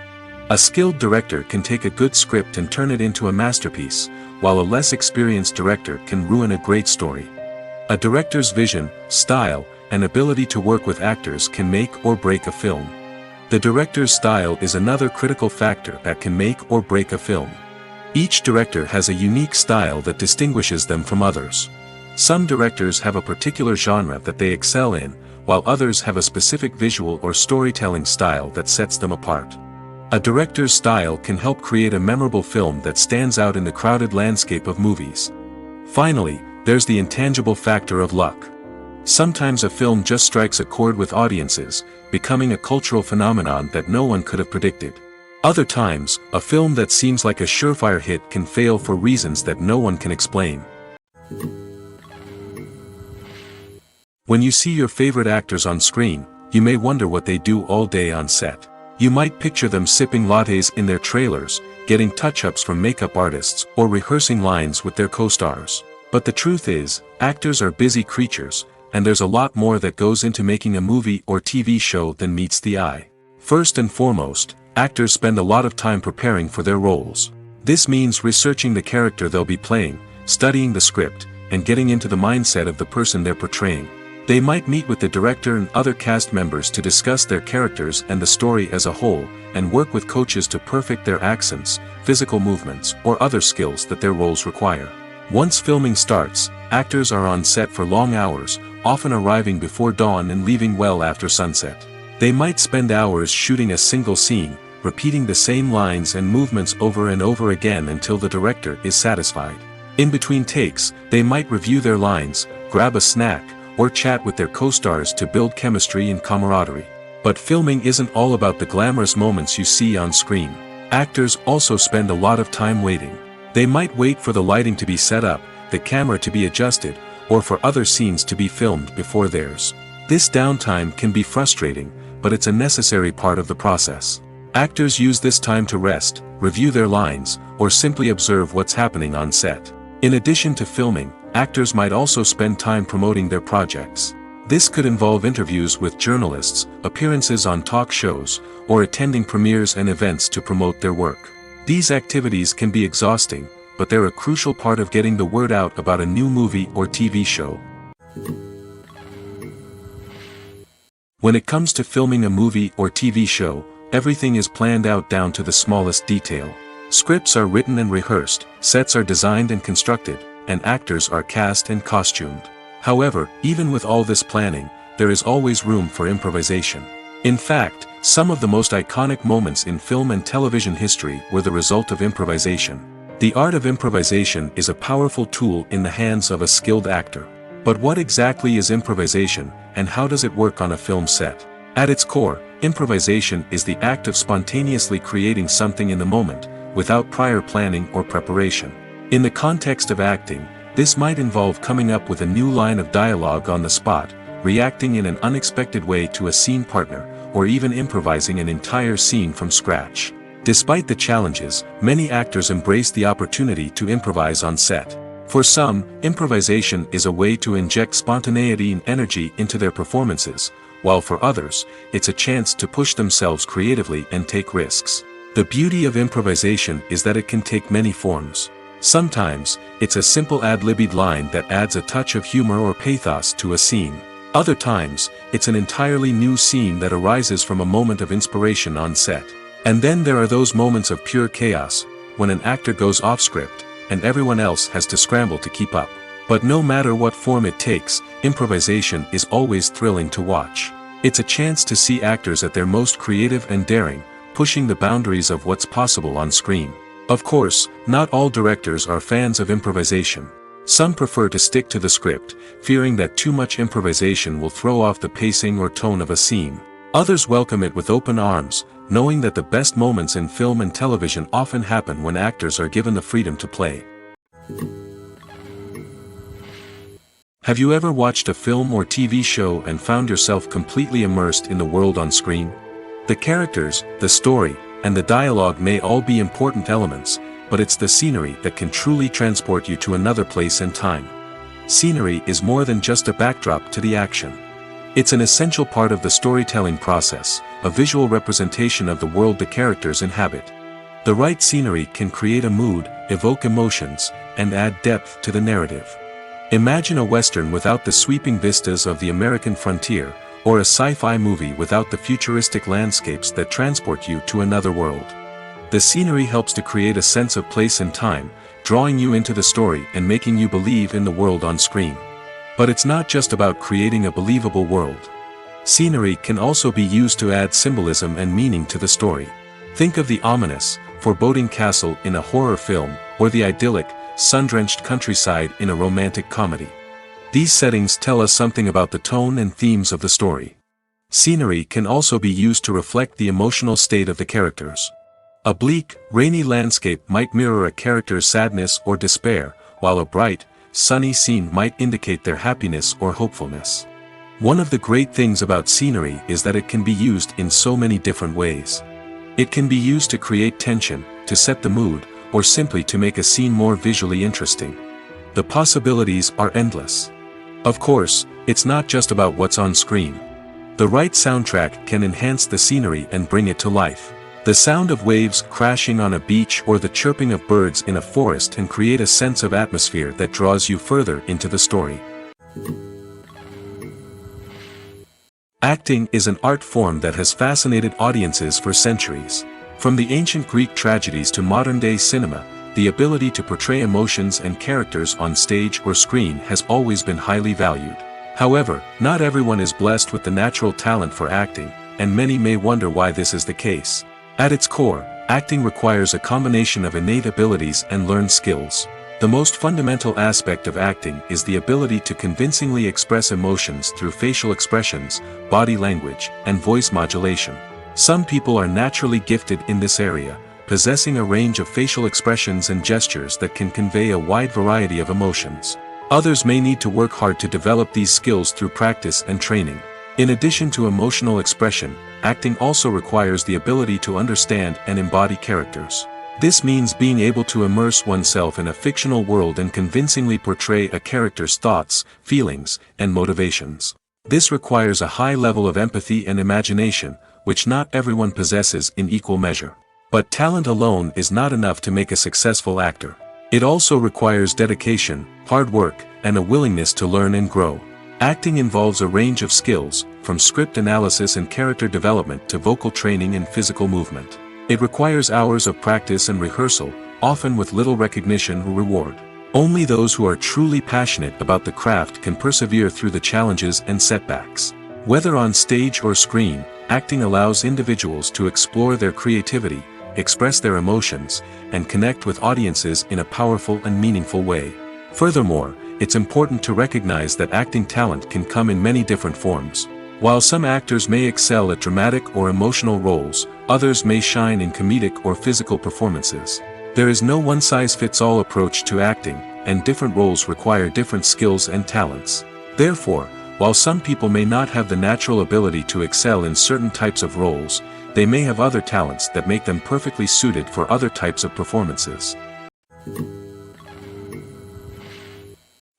[SPEAKER 2] A skilled director can take a good script and turn it into a masterpiece, while a less experienced director can ruin a great story. A director's vision, style, and ability to work with actors can make or break a film. The director's style is another critical factor that can make or break a film. Each director has a unique style that distinguishes them from others. Some directors have a particular genre that they excel in, while others have a specific visual or storytelling style that sets them apart. A director's style can help create a memorable film that stands out in the crowded landscape of movies. Finally, there's the intangible factor of luck. Sometimes a film just strikes a chord with audiences, becoming a cultural phenomenon that no one could have predicted. Other times, a film that seems like a surefire hit can fail for reasons that no one can explain. When you see your favorite actors on screen, you may wonder what they do all day on set. You might picture them sipping lattes in their trailers, getting touch-ups from makeup artists, or rehearsing lines with their co-stars. But the truth is, actors are busy creatures, and there's a lot more that goes into making a movie or TV show than meets the eye. First and foremost, actors spend a lot of time preparing for their roles. This means researching the character they'll be playing, studying the script, and getting into the mindset of the person they're portraying. They might meet with the director and other cast members to discuss their characters and the story as a whole, and work with coaches to perfect their accents, physical movements, or other skills that their roles require. Once filming starts, actors are on set for long hours, often arriving before dawn and leaving well after sunset. They might spend hours shooting a single scene, repeating the same lines and movements over and over again until the director is satisfied. In between takes, they might review their lines, grab a snack, or chat with their co-stars to build chemistry and camaraderie. But filming isn't all about the glamorous moments you see on screen. Actors also spend a lot of time waiting. They might wait for the lighting to be set up, the camera to be adjusted, or for other scenes to be filmed before theirs. This downtime can be frustrating, but it's a necessary part of the process. Actors use this time to rest, review their lines, or simply observe what's happening on set. In addition to filming, actors might also spend time promoting their projects. This could involve interviews with journalists, appearances on talk shows, or attending premieres and events to promote their work. These activities can be exhausting, but they're a crucial part of getting the word out about a new movie or TV show. When it comes to filming a movie or TV show, everything is planned out down to the smallest detail. Scripts are written and rehearsed, sets are designed and constructed, and actors are cast and costumed. However, even with all this planning, there is always room for improvisation. In fact, some of the most iconic moments in film and television history were the result of improvisation. The art of improvisation is a powerful tool in the hands of a skilled actor. But what exactly is improvisation, and how does it work on a film set? At its core, improvisation is the act of spontaneously creating something in the moment, without prior planning or preparation. In the context of acting, this might involve coming up with a new line of dialogue on the spot, reacting in an unexpected way to a scene partner, or even improvising an entire scene from scratch. Despite the challenges, many actors embrace the opportunity to improvise on set. For some, improvisation is a way to inject spontaneity and energy into their performances, while for others, it's a chance to push themselves creatively and take risks. The beauty of improvisation is that it can take many forms. Sometimes, it's a simple ad-libbed line that adds a touch of humor or pathos to a scene. Other times, it's an entirely new scene that arises from a moment of inspiration on set. And then there are those moments of pure chaos, when an actor goes off script, and everyone else has to scramble to keep up. But no matter what form it takes, improvisation is always thrilling to watch. It's a chance to see actors at their most creative and daring, pushing the boundaries of what's possible on screen. Of course, not all directors are fans of improvisation. Some prefer to stick to the script, fearing that too much improvisation will throw off the pacing or tone of a scene. Others welcome it with open arms, knowing that the best moments in film and television often happen when actors are given the freedom to play. Have you ever watched a film or TV show and found yourself completely immersed in the world on screen? The characters, the story, and the dialogue may all be important elements, but it's the scenery that can truly transport you to another place and time. Scenery is more than just a backdrop to the action. It's an essential part of the storytelling process, a visual representation of the world the characters inhabit. The right scenery can create a mood, evoke emotions, and add depth to the narrative. Imagine a Western without the sweeping vistas of the American frontier, or a sci-fi movie without the futuristic landscapes that transport you to another world. The scenery helps to create a sense of place and time, drawing you into the story and making you believe in the world on screen. But it's not just about creating a believable world. Scenery can also be used to add symbolism and meaning to the story. Think of the ominous, foreboding castle in a horror film, or the idyllic, sun-drenched countryside in a romantic comedy. These settings tell us something about the tone and themes of the story. Scenery can also be used to reflect the emotional state of the characters. A bleak, rainy landscape might mirror a character's sadness or despair, while a bright, sunny scene might indicate their happiness or hopefulness. One of the great things about scenery is that it can be used in so many different ways. It can be used to create tension, to set the mood, or simply to make a scene more visually interesting. The possibilities are endless. Of course, it's not just about what's on screen. The right soundtrack can enhance the scenery and bring it to life. The sound of waves crashing on a beach or the chirping of birds in a forest can create a sense of atmosphere that draws you further into the story. Acting is an art form that has fascinated audiences for centuries. From the ancient Greek tragedies to modern-day cinema, the ability to portray emotions and characters on stage or screen has always been highly valued. However, not everyone is blessed with the natural talent for acting, and many may wonder why this is the case. At its core, acting requires a combination of innate abilities and learned skills. The most fundamental aspect of acting is the ability to convincingly express emotions through facial expressions, body language, and voice modulation. Some people are naturally gifted in this area, possessing a range of facial expressions and gestures that can convey a wide variety of emotions. Others may need to work hard to develop these skills through practice and training. In addition to emotional expression, acting also requires the ability to understand and embody characters. This means being able to immerse oneself in a fictional world and convincingly portray a character's thoughts, feelings, and motivations. This requires a high level of empathy and imagination, which not everyone possesses in equal measure. But talent alone is not enough to make a successful actor. It also requires dedication, hard work, and a willingness to learn and grow. Acting involves a range of skills, from script analysis and character development to vocal training and physical movement. It requires hours of practice and rehearsal, often with little recognition or reward. Only those who are truly passionate about the craft can persevere through the challenges and setbacks. Whether on stage or screen, acting allows individuals to explore their creativity, express their emotions, and connect with audiences in a powerful and meaningful way. Furthermore, it's important to recognize that acting talent can come in many different forms. While some actors may excel at dramatic or emotional roles, others may shine in comedic or physical performances. There is no one-size-fits-all approach to acting, and different roles require different skills and talents. Therefore, while some people may not have the natural ability to excel in certain types of roles, they may have other talents that make them perfectly suited for other types of performances.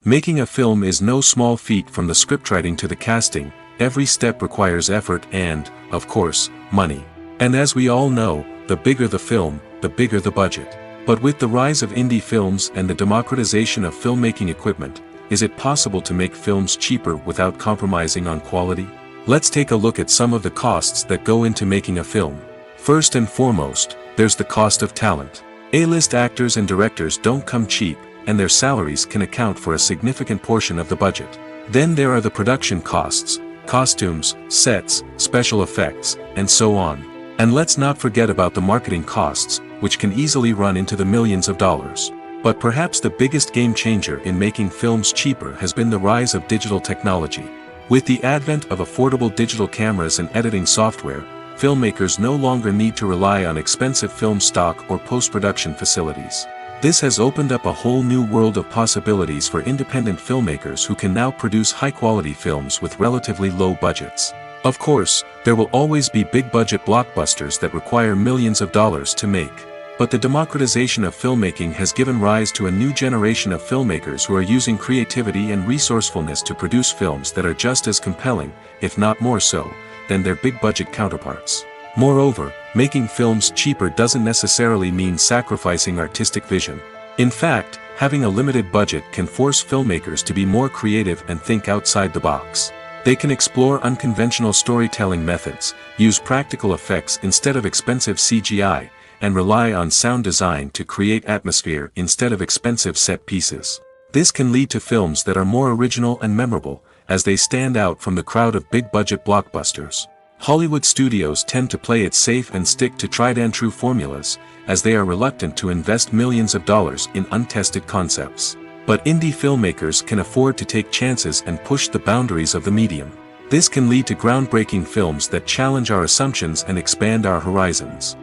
[SPEAKER 2] Making a film is no small feat. From the scriptwriting to the casting, every step requires effort and, of course, money. And as we all know, the bigger the film, the bigger the budget. But with the rise of indie films and the democratization of filmmaking equipment, is it possible to make films cheaper without compromising on quality? Let's take a look at some of the costs that go into making a film. First and foremost, there's the cost of talent. A-list actors and directors don't come cheap, and their salaries can account for a significant portion of the budget. Then there are the production costs, costumes, sets, special effects, and so on. And let's not forget about the marketing costs, which can easily run into the millions of dollars. But perhaps the biggest game changer in making films cheaper has been the rise of digital technology. With the advent of affordable digital cameras and editing software, filmmakers no longer need to rely on expensive film stock or post-production facilities. This has opened up a whole new world of possibilities for independent filmmakers who can now produce high-quality films with relatively low budgets. Of course, there will always be big-budget blockbusters that require millions of dollars to make. But the democratization of filmmaking has given rise to a new generation of filmmakers who are using creativity and resourcefulness to produce films that are just as compelling, if not more so, than their big-budget counterparts. Moreover, making films cheaper doesn't necessarily mean sacrificing artistic vision. In fact, having a limited budget can force filmmakers to be more creative and think outside the box. They can explore unconventional storytelling methods, use practical effects instead of expensive CGI, and rely on sound design to create atmosphere instead of expensive set pieces. This can lead to films that are more original and memorable, as they stand out from the crowd of big-budget blockbusters. Hollywood studios tend to play it safe and stick to tried-and-true formulas, as they are reluctant to invest millions of dollars in untested concepts. But indie filmmakers can afford to take chances and push the boundaries of the medium. This can lead to groundbreaking films that challenge our assumptions and expand our horizons.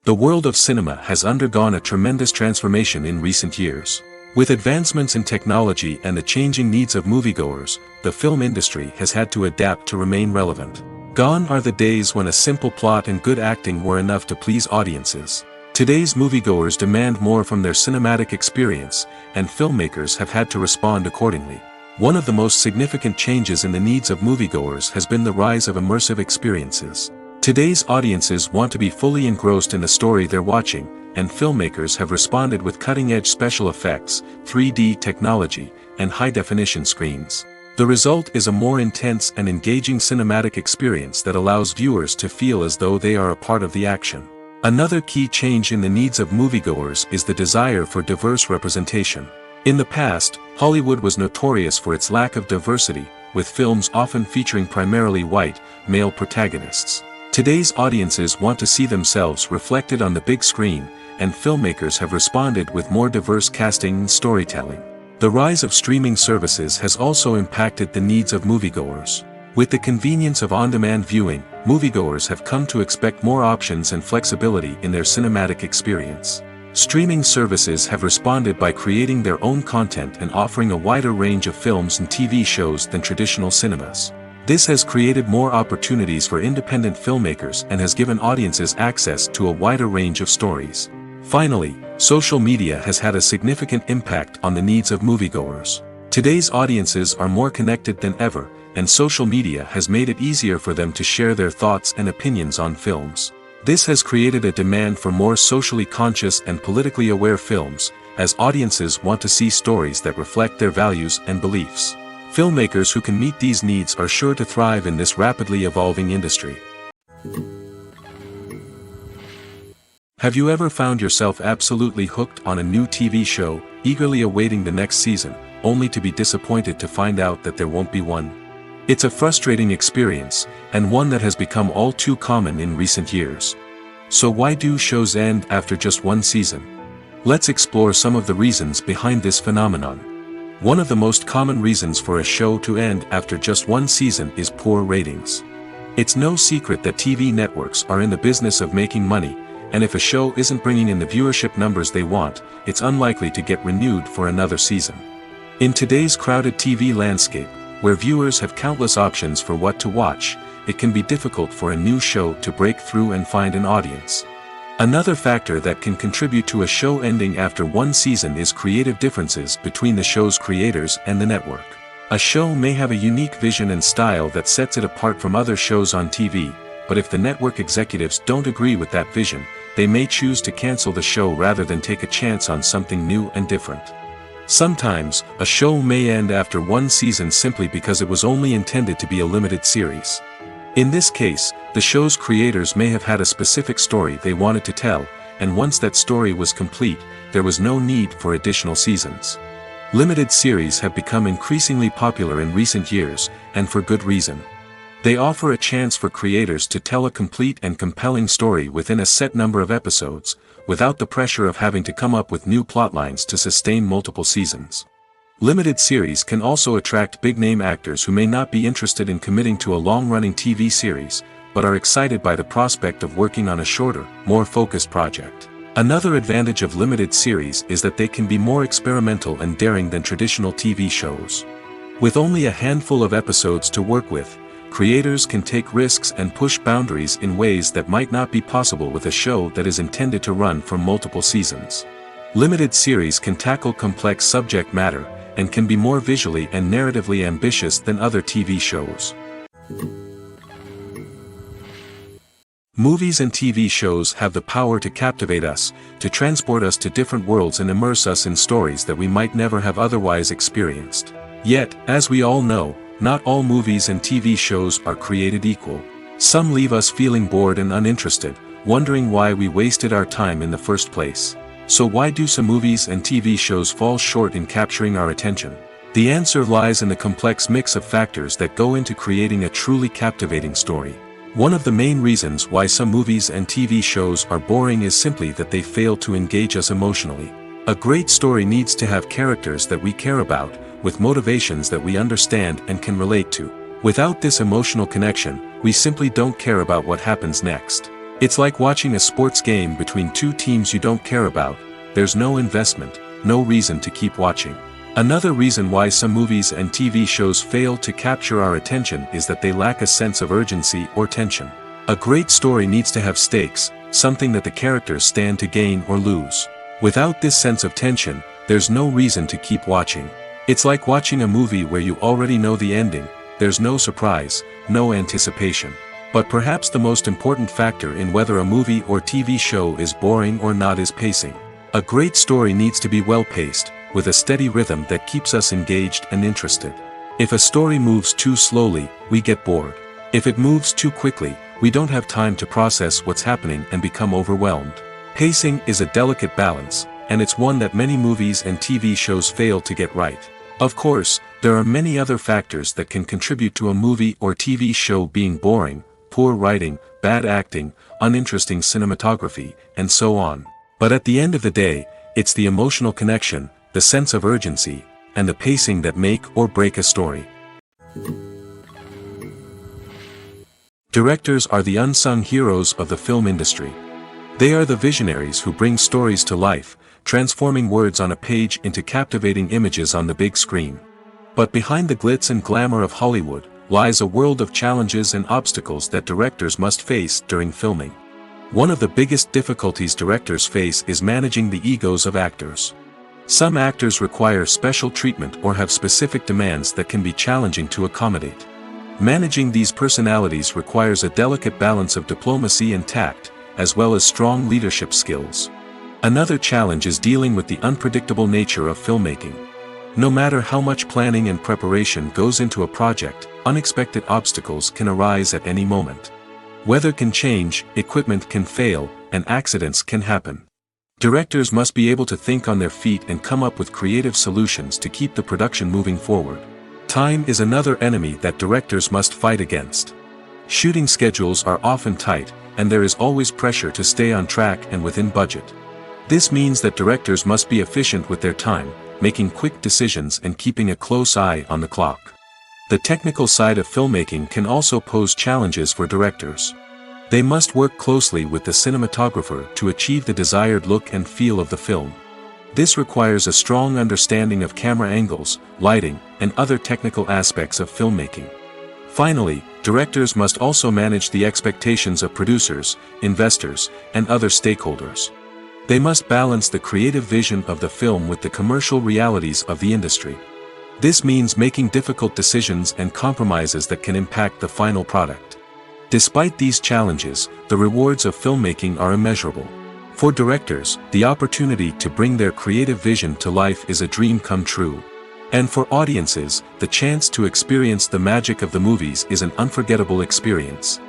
[SPEAKER 2] The world of cinema has undergone a tremendous transformation in recent years. With advancements in technology and the changing needs of moviegoers, the film industry has had to adapt to remain relevant. Gone are the days when a simple plot and good acting were enough to please audiences. Today's moviegoers demand more from their cinematic experience, and filmmakers have had to respond accordingly. One of the most significant changes in the needs of moviegoers has been the rise of immersive experiences. Today's audiences want to be fully engrossed in the story they're watching, and filmmakers have responded with cutting-edge special effects, 3D technology, and high-definition screens. The result is a more intense and engaging cinematic experience that allows viewers to feel as though they are a part of the action. Another key change in the needs of moviegoers is the desire for diverse representation. In the past, Hollywood was notorious for its lack of diversity, with films often featuring primarily white, male protagonists. Today's audiences want to see themselves reflected on the big screen, and filmmakers have responded with more diverse casting and storytelling. The rise of streaming services has also impacted the needs of moviegoers. With the convenience of on-demand viewing, moviegoers have come to expect more options and flexibility in their cinematic experience. Streaming services have responded by creating their own content and offering a wider range of films and TV shows than traditional cinemas. This has created more opportunities for independent filmmakers and has given audiences access to a wider range of stories. Finally, social media has had a significant impact on the needs of moviegoers. Today's audiences are more connected than ever, and social media has made it easier for them to share their thoughts and opinions on films. This has created a demand for more socially conscious and politically aware films, as audiences want to see stories that reflect their values and beliefs. Filmmakers who can meet these needs are sure to thrive in this rapidly evolving industry. Have you ever found yourself absolutely hooked on a new TV show, eagerly awaiting the next season, only to be disappointed to find out that there won't be one? It's a frustrating experience, and one that has become all too common in recent years. So why do shows end after just one season? Let's explore some of the reasons behind this phenomenon. One of the most common reasons for a show to end after just one season is poor ratings. It's no secret that TV networks are in the business of making money, and if a show isn't bringing in the viewership numbers they want, it's unlikely to get renewed for another season. In today's crowded TV landscape, where viewers have countless options for what to watch, it can be difficult for a new show to break through and find an audience. Another factor that can contribute to a show ending after one season is creative differences between the show's creators and the network. A show may have a unique vision and style that sets it apart from other shows on TV, but if the network executives don't agree with that vision, they may choose to cancel the show rather than take a chance on something new and different. Sometimes, a show may end after one season simply because it was only intended to be a limited series. In this case, the show's creators may have had a specific story they wanted to tell, and once that story was complete, there was no need for additional seasons. Limited series have become increasingly popular in recent years, and for good reason. They offer a chance for creators to tell a complete and compelling story within a set number of episodes, without the pressure of having to come up with new plotlines to sustain multiple seasons. Limited series can also attract big-name actors who may not be interested in committing to a long-running TV series, but are excited by the prospect of working on a shorter, more focused project. Another advantage of limited series is that they can be more experimental and daring than traditional TV shows. With only a handful of episodes to work with, creators can take risks and push boundaries in ways that might not be possible with a show that is intended to run for multiple seasons. Limited series can tackle complex subject matter, and can be more visually and narratively ambitious than other TV shows. Movies and TV shows have the power to captivate us, to transport us to different worlds and immerse us in stories that we might never have otherwise experienced. Yet, as we all know, not all movies and TV shows are created equal. Some leave us feeling bored and uninterested, wondering why we wasted our time in the first place. So why do some movies and TV shows fall short in capturing our attention? The answer lies in the complex mix of factors that go into creating a truly captivating story. One of the main reasons why some movies and TV shows are boring is simply that they fail to engage us emotionally. A great story needs to have characters that we care about, with motivations that we understand and can relate to. Without this emotional connection, we simply don't care about what happens next. It's like watching a sports game between two teams you don't care about. There's no investment, no reason to keep watching. Another reason why some movies and TV shows fail to capture our attention is that they lack a sense of urgency or tension. A great story needs to have stakes, something that the characters stand to gain or lose. Without this sense of tension, there's no reason to keep watching. It's like watching a movie where you already know the ending. There's no surprise, no anticipation. But perhaps the most important factor in whether a movie or TV show is boring or not is pacing. A great story needs to be well-paced, with a steady rhythm that keeps us engaged and interested. If a story moves too slowly, we get bored. If it moves too quickly, we don't have time to process what's happening and become overwhelmed. Pacing is a delicate balance, and it's one that many movies and TV shows fail to get right. Of course, there are many other factors that can contribute to a movie or TV show being boring: poor writing, bad acting, uninteresting cinematography, and so on. But at the end of the day, it's the emotional connection, the sense of urgency, and the pacing that make or break a story. Directors are the unsung heroes of the film industry. They are the visionaries who bring stories to life, transforming words on a page into captivating images on the big screen. But behind the glitz and glamour of Hollywood lies a world of challenges and obstacles that directors must face during filming. One of the biggest difficulties directors face is managing the egos of actors. Some actors require special treatment or have specific demands that can be challenging to accommodate. Managing these personalities requires a delicate balance of diplomacy and tact, as well as strong leadership skills. Another challenge is dealing with the unpredictable nature of filmmaking. No matter how much planning and preparation goes into a project, unexpected obstacles can arise at any moment. Weather can change, equipment can fail, and accidents can happen. Directors must be able to think on their feet and come up with creative solutions to keep the production moving forward. Time is another enemy that directors must fight against. Shooting schedules are often tight, and there is always pressure to stay on track and within budget. This means that directors must be efficient with their time, making quick decisions and keeping a close eye on the clock. The technical side of filmmaking can also pose challenges for directors. They must work closely with the cinematographer to achieve the desired look and feel of the film. This requires a strong understanding of camera angles, lighting, and other technical aspects of filmmaking. Finally, directors must also manage the expectations of producers, investors, and other stakeholders. They must balance the creative vision of the film with the commercial realities of the industry. This means making difficult decisions and compromises that can impact the final product. Despite these challenges, the rewards of filmmaking are immeasurable. For directors, the opportunity to bring their creative vision to life is a dream come true. And for audiences, the chance to experience the magic of the movies is an unforgettable experience.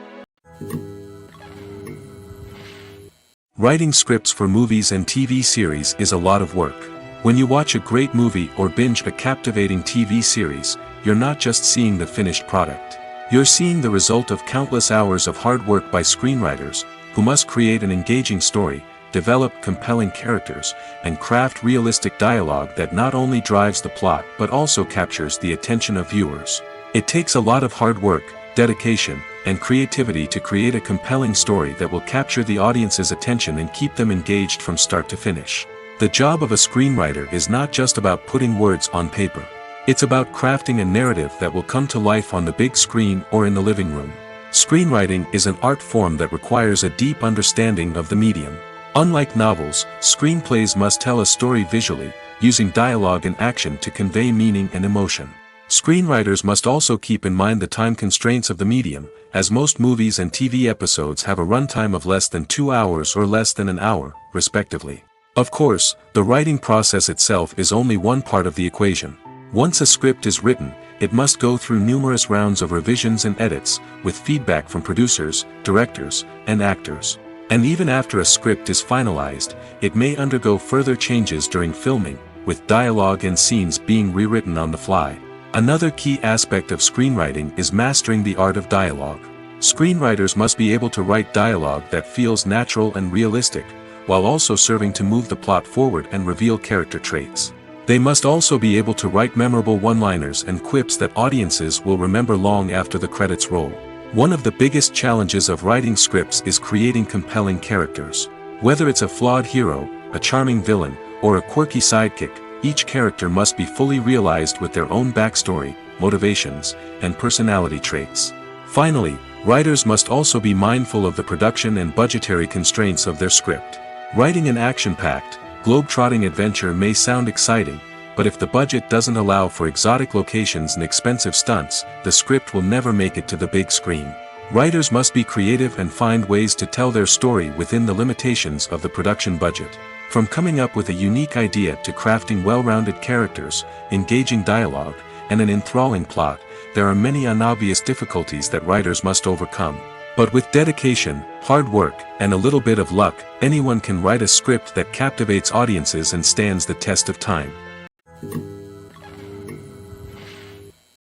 [SPEAKER 2] Writing scripts for movies and TV series is a lot of work. When you watch a great movie or binge a captivating TV series, you're not just seeing the finished product. You're seeing the result of countless hours of hard work by screenwriters, who must create an engaging story, develop compelling characters, and craft realistic dialogue that not only drives the plot but also captures the attention of viewers. It takes a lot of hard work, dedication, and creativity to create a compelling story that will capture the audience's attention and keep them engaged from start to finish. The job of a screenwriter is not just about putting words on paper. It's about crafting a narrative that will come to life on the big screen or in the living room. Screenwriting is an art form that requires a deep understanding of the medium. Unlike novels, screenplays must tell a story visually, using dialogue and action to convey meaning and emotion. Screenwriters must also keep in mind the time constraints of the medium, as most movies and TV episodes have a runtime of less than 2 hours or less than an hour, respectively. Of course, the writing process itself is only one part of the equation. Once a script is written, it must go through numerous rounds of revisions and edits, with feedback from producers, directors, and actors. And even after a script is finalized, it may undergo further changes during filming, with dialogue and scenes being rewritten on the fly. Another key aspect of screenwriting is mastering the art of dialogue. Screenwriters must be able to write dialogue that feels natural and realistic, while also serving to move the plot forward and reveal character traits. They must also be able to write memorable one-liners and quips that audiences will remember long after the credits roll. One of the biggest challenges of writing scripts is creating compelling characters. Whether it's a flawed hero, a charming villain, or a quirky sidekick, each character must be fully realized with their own backstory, motivations, and personality traits. Finally, writers must also be mindful of the production and budgetary constraints of their script. Writing an action-packed, globe-trotting adventure may sound exciting, but if the budget doesn't allow for exotic locations and expensive stunts, the script will never make it to the big screen. Writers must be creative and find ways to tell their story within the limitations of the production budget. From coming up with a unique idea to crafting well-rounded characters, engaging dialogue, and an enthralling plot, there are many unobvious difficulties that writers must overcome. But with dedication, hard work, and a little bit of luck, anyone can write a script that captivates audiences and stands the test of time.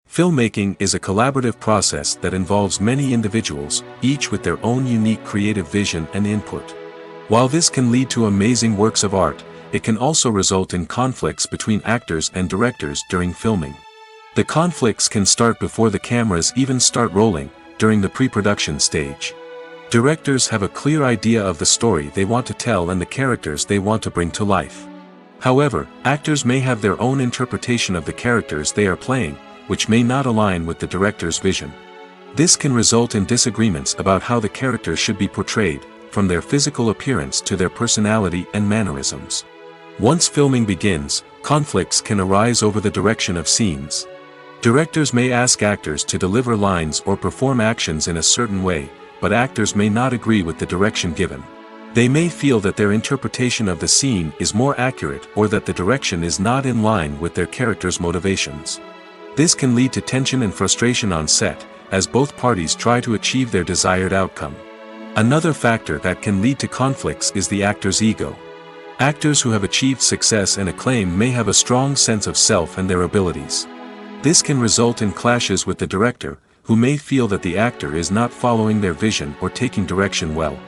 [SPEAKER 2] Filmmaking is a collaborative process that involves many individuals, each with their own unique creative vision and input. While this can lead to amazing works of art, it can also result in conflicts between actors and directors during filming. The conflicts can start before the cameras even start rolling, during the pre-production stage. Directors have a clear idea of the story they want to tell and the characters they want to bring to life. However, actors may have their own interpretation of the characters they are playing, which may not align with the director's vision. This can result in disagreements about how the characters should be portrayed, from their physical appearance to their personality and mannerisms. Once filming begins, conflicts can arise over the direction of scenes. Directors may ask actors to deliver lines or perform actions in a certain way, but actors may not agree with the direction given. They may feel that their interpretation of the scene is more accurate or that the direction is not in line with their character's motivations. This can lead to tension and frustration on set, as both parties try to achieve their desired outcome. Another factor that can lead to conflicts is the actor's ego. Actors who have achieved success and acclaim may have a strong sense of self and their abilities. This can result in clashes with the director, who may feel that the actor is not following their vision or taking direction well.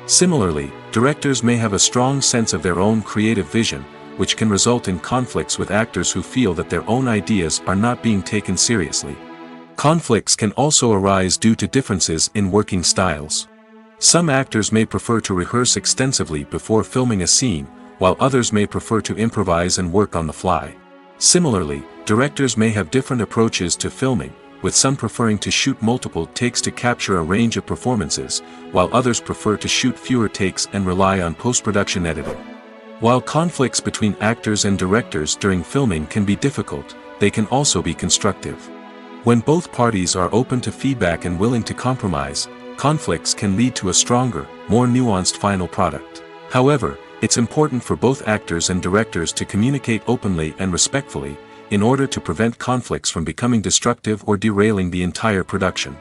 [SPEAKER 2] Similarly, directors may have a strong sense of their own creative vision, which can result in conflicts with actors who feel that their own ideas are not being taken seriously. Conflicts can also arise due to differences in working styles. Some actors may prefer to rehearse extensively before filming a scene, while others may prefer to improvise and work on the fly. Similarly, directors may have different approaches to filming, with some preferring to shoot multiple takes to capture a range of performances, while others prefer to shoot fewer takes and rely on post-production editing. While conflicts between actors and directors during filming can be difficult, they can also be constructive. When both parties are open to feedback and willing to compromise, conflicts can lead to a stronger, more nuanced final product. However, it's important for both actors and directors to communicate openly and respectfully, in order to prevent conflicts from becoming destructive or derailing the entire production.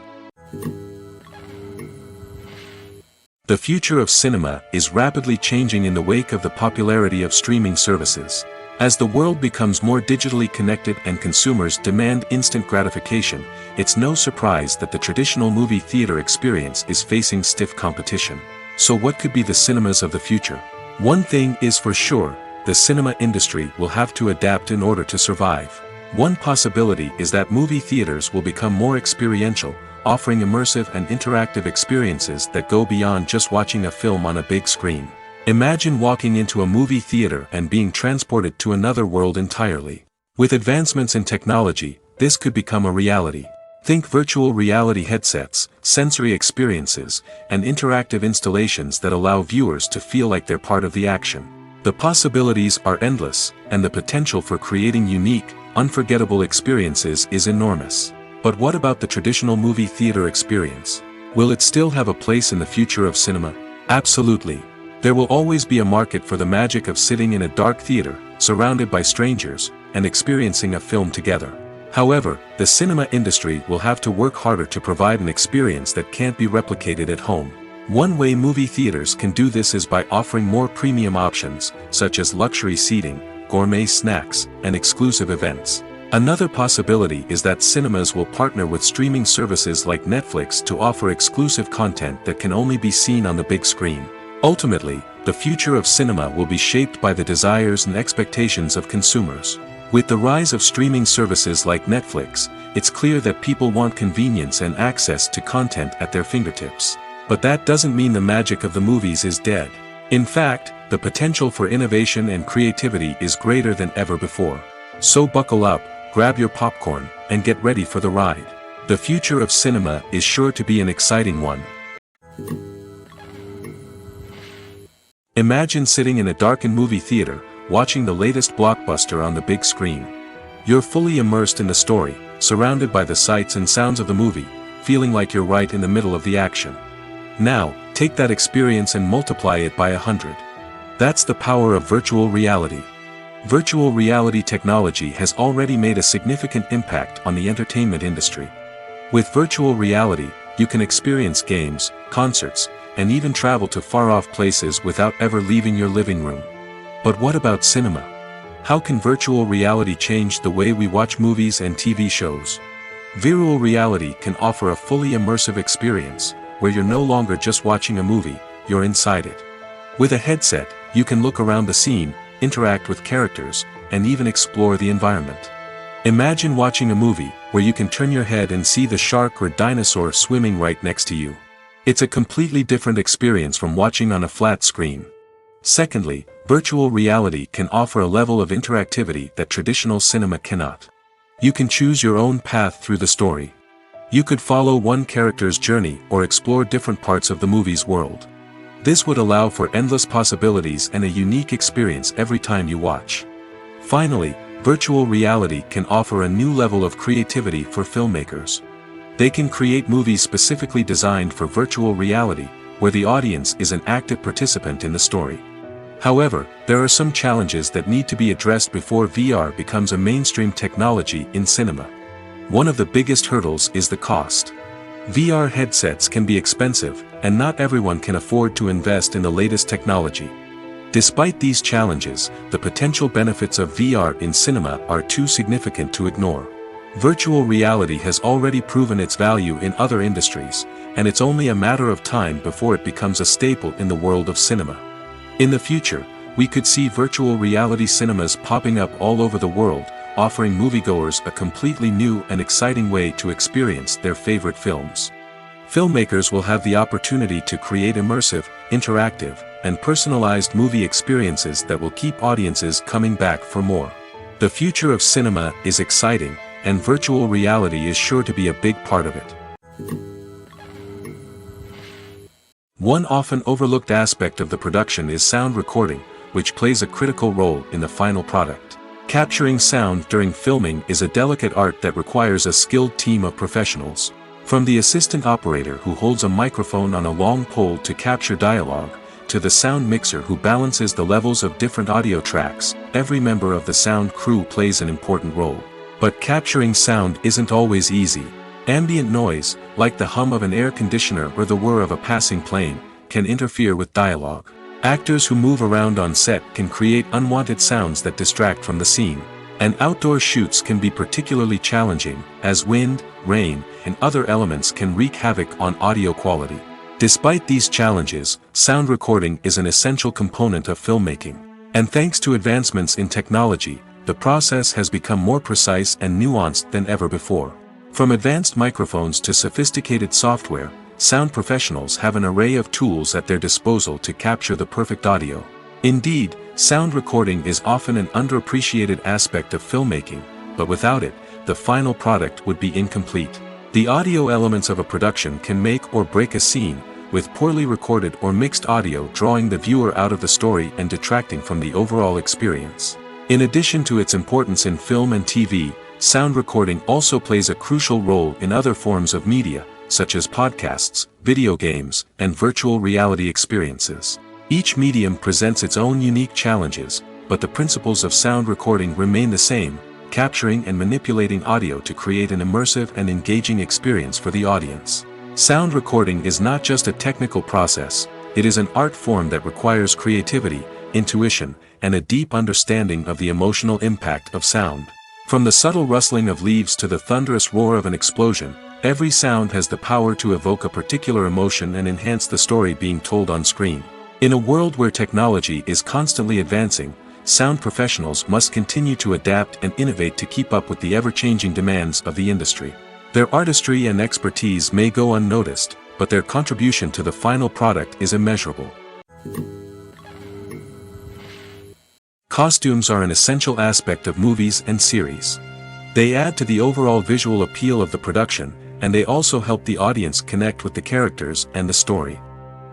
[SPEAKER 2] The future of cinema is rapidly changing in the wake of the popularity of streaming services. As the world becomes more digitally connected and consumers demand instant gratification, it's no surprise that the traditional movie theater experience is facing stiff competition. So what could be the cinemas of the future? One thing is for sure, the cinema industry will have to adapt in order to survive. One possibility is that movie theaters will become more experiential, offering immersive and interactive experiences that go beyond just watching a film on a big screen. Imagine walking into a movie theater and being transported to another world entirely. With advancements in technology, this could become a reality. Think virtual reality headsets, sensory experiences, and interactive installations that allow viewers to feel like they're part of the action. The possibilities are endless, and the potential for creating unique, unforgettable experiences is enormous. But what about the traditional movie theater experience? Will it still have a place in the future of cinema? Absolutely. There will always be a market for the magic of sitting in a dark theater, surrounded by strangers, and experiencing a film together. However, the cinema industry will have to work harder to provide an experience that can't be replicated at home. One way movie theaters can do this is by offering more premium options, such as luxury seating, gourmet snacks, and exclusive events. Another possibility is that cinemas will partner with streaming services like Netflix to offer exclusive content that can only be seen on the big screen. Ultimately, the future of cinema will be shaped by the desires and expectations of consumers. With the rise of streaming services like Netflix, it's clear that people want convenience and access to content at their fingertips. But that doesn't mean the magic of the movies is dead. In fact, the potential for innovation and creativity is greater than ever before. So buckle up, grab your popcorn, and get ready for the ride. The future of cinema is sure to be an exciting one. Imagine sitting in a darkened movie theater, watching the latest blockbuster on the big screen. You're fully immersed in the story, surrounded by the sights and sounds of the movie, feeling like you're right in the middle of the action. Now, take that experience and multiply it by 100. That's the power of virtual reality. Virtual reality technology has already made a significant impact on the entertainment industry. With virtual reality, you can experience games, concerts, and even travel to far-off places without ever leaving your living room. But what about cinema? How can virtual reality change the way we watch movies and TV shows? Virtual reality can offer a fully immersive experience, where you're no longer just watching a movie, you're inside it. With a headset, you can look around the scene, interact with characters, and even explore the environment. Imagine watching a movie where you can turn your head and see the shark or dinosaur swimming right next to you. It's a completely different experience from watching on a flat screen. Secondly, virtual reality can offer a level of interactivity that traditional cinema cannot. You can choose your own path through the story. You could follow one character's journey or explore different parts of the movie's world. This would allow for endless possibilities and a unique experience every time you watch. Finally, virtual reality can offer a new level of creativity for filmmakers. They can create movies specifically designed for virtual reality, where the audience is an active participant in the story. However, there are some challenges that need to be addressed before VR becomes a mainstream technology in cinema. One of the biggest hurdles is the cost. VR headsets can be expensive, and not everyone can afford to invest in the latest technology. Despite these challenges, the potential benefits of VR in cinema are too significant to ignore. Virtual reality has already proven its value in other industries, and it's only a matter of time before it becomes a staple in the world of cinema. In the future, we could see virtual reality cinemas popping up all over the world, offering moviegoers a completely new and exciting way to experience their favorite films. Filmmakers will have the opportunity to create immersive, interactive, and personalized movie experiences that will keep audiences coming back for more. The future of cinema is exciting, and virtual reality is sure to be a big part of it. One often overlooked aspect of the production is sound recording, which plays a critical role in the final product. Capturing sound during filming is a delicate art that requires a skilled team of professionals. From the assistant operator who holds a microphone on a long pole to capture dialogue, to the sound mixer who balances the levels of different audio tracks, every member of the sound crew plays an important role. But capturing sound isn't always easy. Ambient noise, like the hum of an air conditioner or the whir of a passing plane, can interfere with dialogue. Actors who move around on set can create unwanted sounds that distract from the scene. And outdoor shoots can be particularly challenging, as wind, rain, and other elements can wreak havoc on audio quality. Despite these challenges, sound recording is an essential component of filmmaking. And thanks to advancements in technology, the process has become more precise and nuanced than ever before. From advanced microphones to sophisticated software, sound professionals have an array of tools at their disposal to capture the perfect audio. Indeed, Sound recording is often an underappreciated aspect of filmmaking, but without it, the final product would be incomplete. The audio elements of a production can make or break a scene, with poorly recorded or mixed audio drawing the viewer out of the story and detracting from the overall experience. In addition to its importance in film and TV, sound recording also plays a crucial role in other forms of media, such as podcasts, video games, and virtual reality experiences. Each medium presents its own unique challenges, but the principles of sound recording remain the same, capturing and manipulating audio to create an immersive and engaging experience for the audience. Sound recording is not just a technical process, it is an art form that requires creativity, intuition, and a deep understanding of the emotional impact of sound. From the subtle rustling of leaves to the thunderous roar of an explosion, every sound has the power to evoke a particular emotion and enhance the story being told on screen. In a world where technology is constantly advancing, sound professionals must continue to adapt and innovate to keep up with the ever-changing demands of the industry. Their artistry and expertise may go unnoticed, but their contribution to the final product is immeasurable. Costumes are an essential aspect of movies and series. They add to the overall visual appeal of the production, and they also help the audience connect with the characters and the story.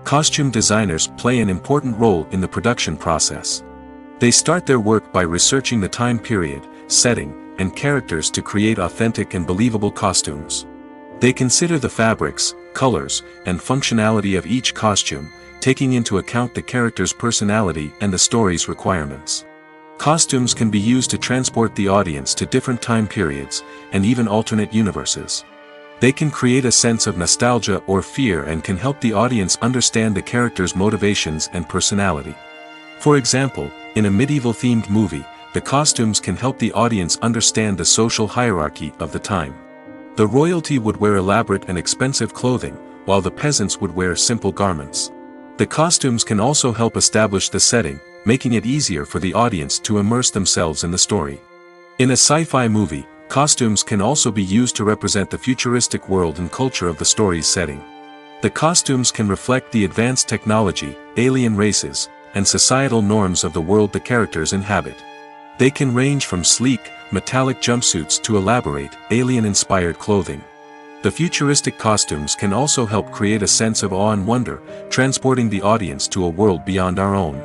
[SPEAKER 2] Costume designers play an important role in the production process. They start their work by researching the time period, setting, and characters to create authentic and believable costumes. They consider the fabrics, colors, and functionality of each costume, taking into account the character's personality and the story's requirements. Costumes can be used to transport the audience to different time periods, and even alternate universes. They can create a sense of nostalgia or fear and can help the audience understand the character's motivations and personality. For example, in a medieval-themed movie, the costumes can help the audience understand the social hierarchy of the time. The royalty would wear elaborate and expensive clothing, while the peasants would wear simple garments. The costumes can also help establish the setting, making it easier for the audience to immerse themselves in the story. In a sci-fi movie, costumes can also be used to represent the futuristic world and culture of the story's setting. The costumes can reflect the advanced technology, alien races, and societal norms of the world the characters inhabit. They can range from sleek, metallic jumpsuits to elaborate, alien-inspired clothing. The futuristic costumes can also help create a sense of awe and wonder, transporting the audience to a world beyond our own.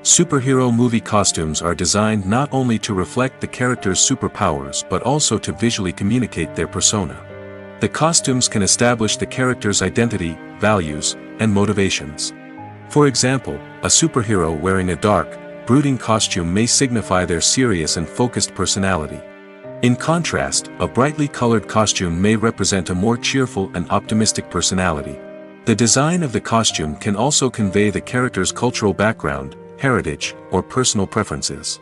[SPEAKER 2] Superhero movie costumes are designed not only to reflect the character's superpowers but also to visually communicate their persona. The costumes can establish the character's identity, values, and motivations. For example, a superhero wearing a dark, brooding costume may signify their serious and focused personality. In contrast, a brightly colored costume may represent a more cheerful and optimistic personality. The design of the costume can also convey the character's cultural background, heritage, or personal preferences.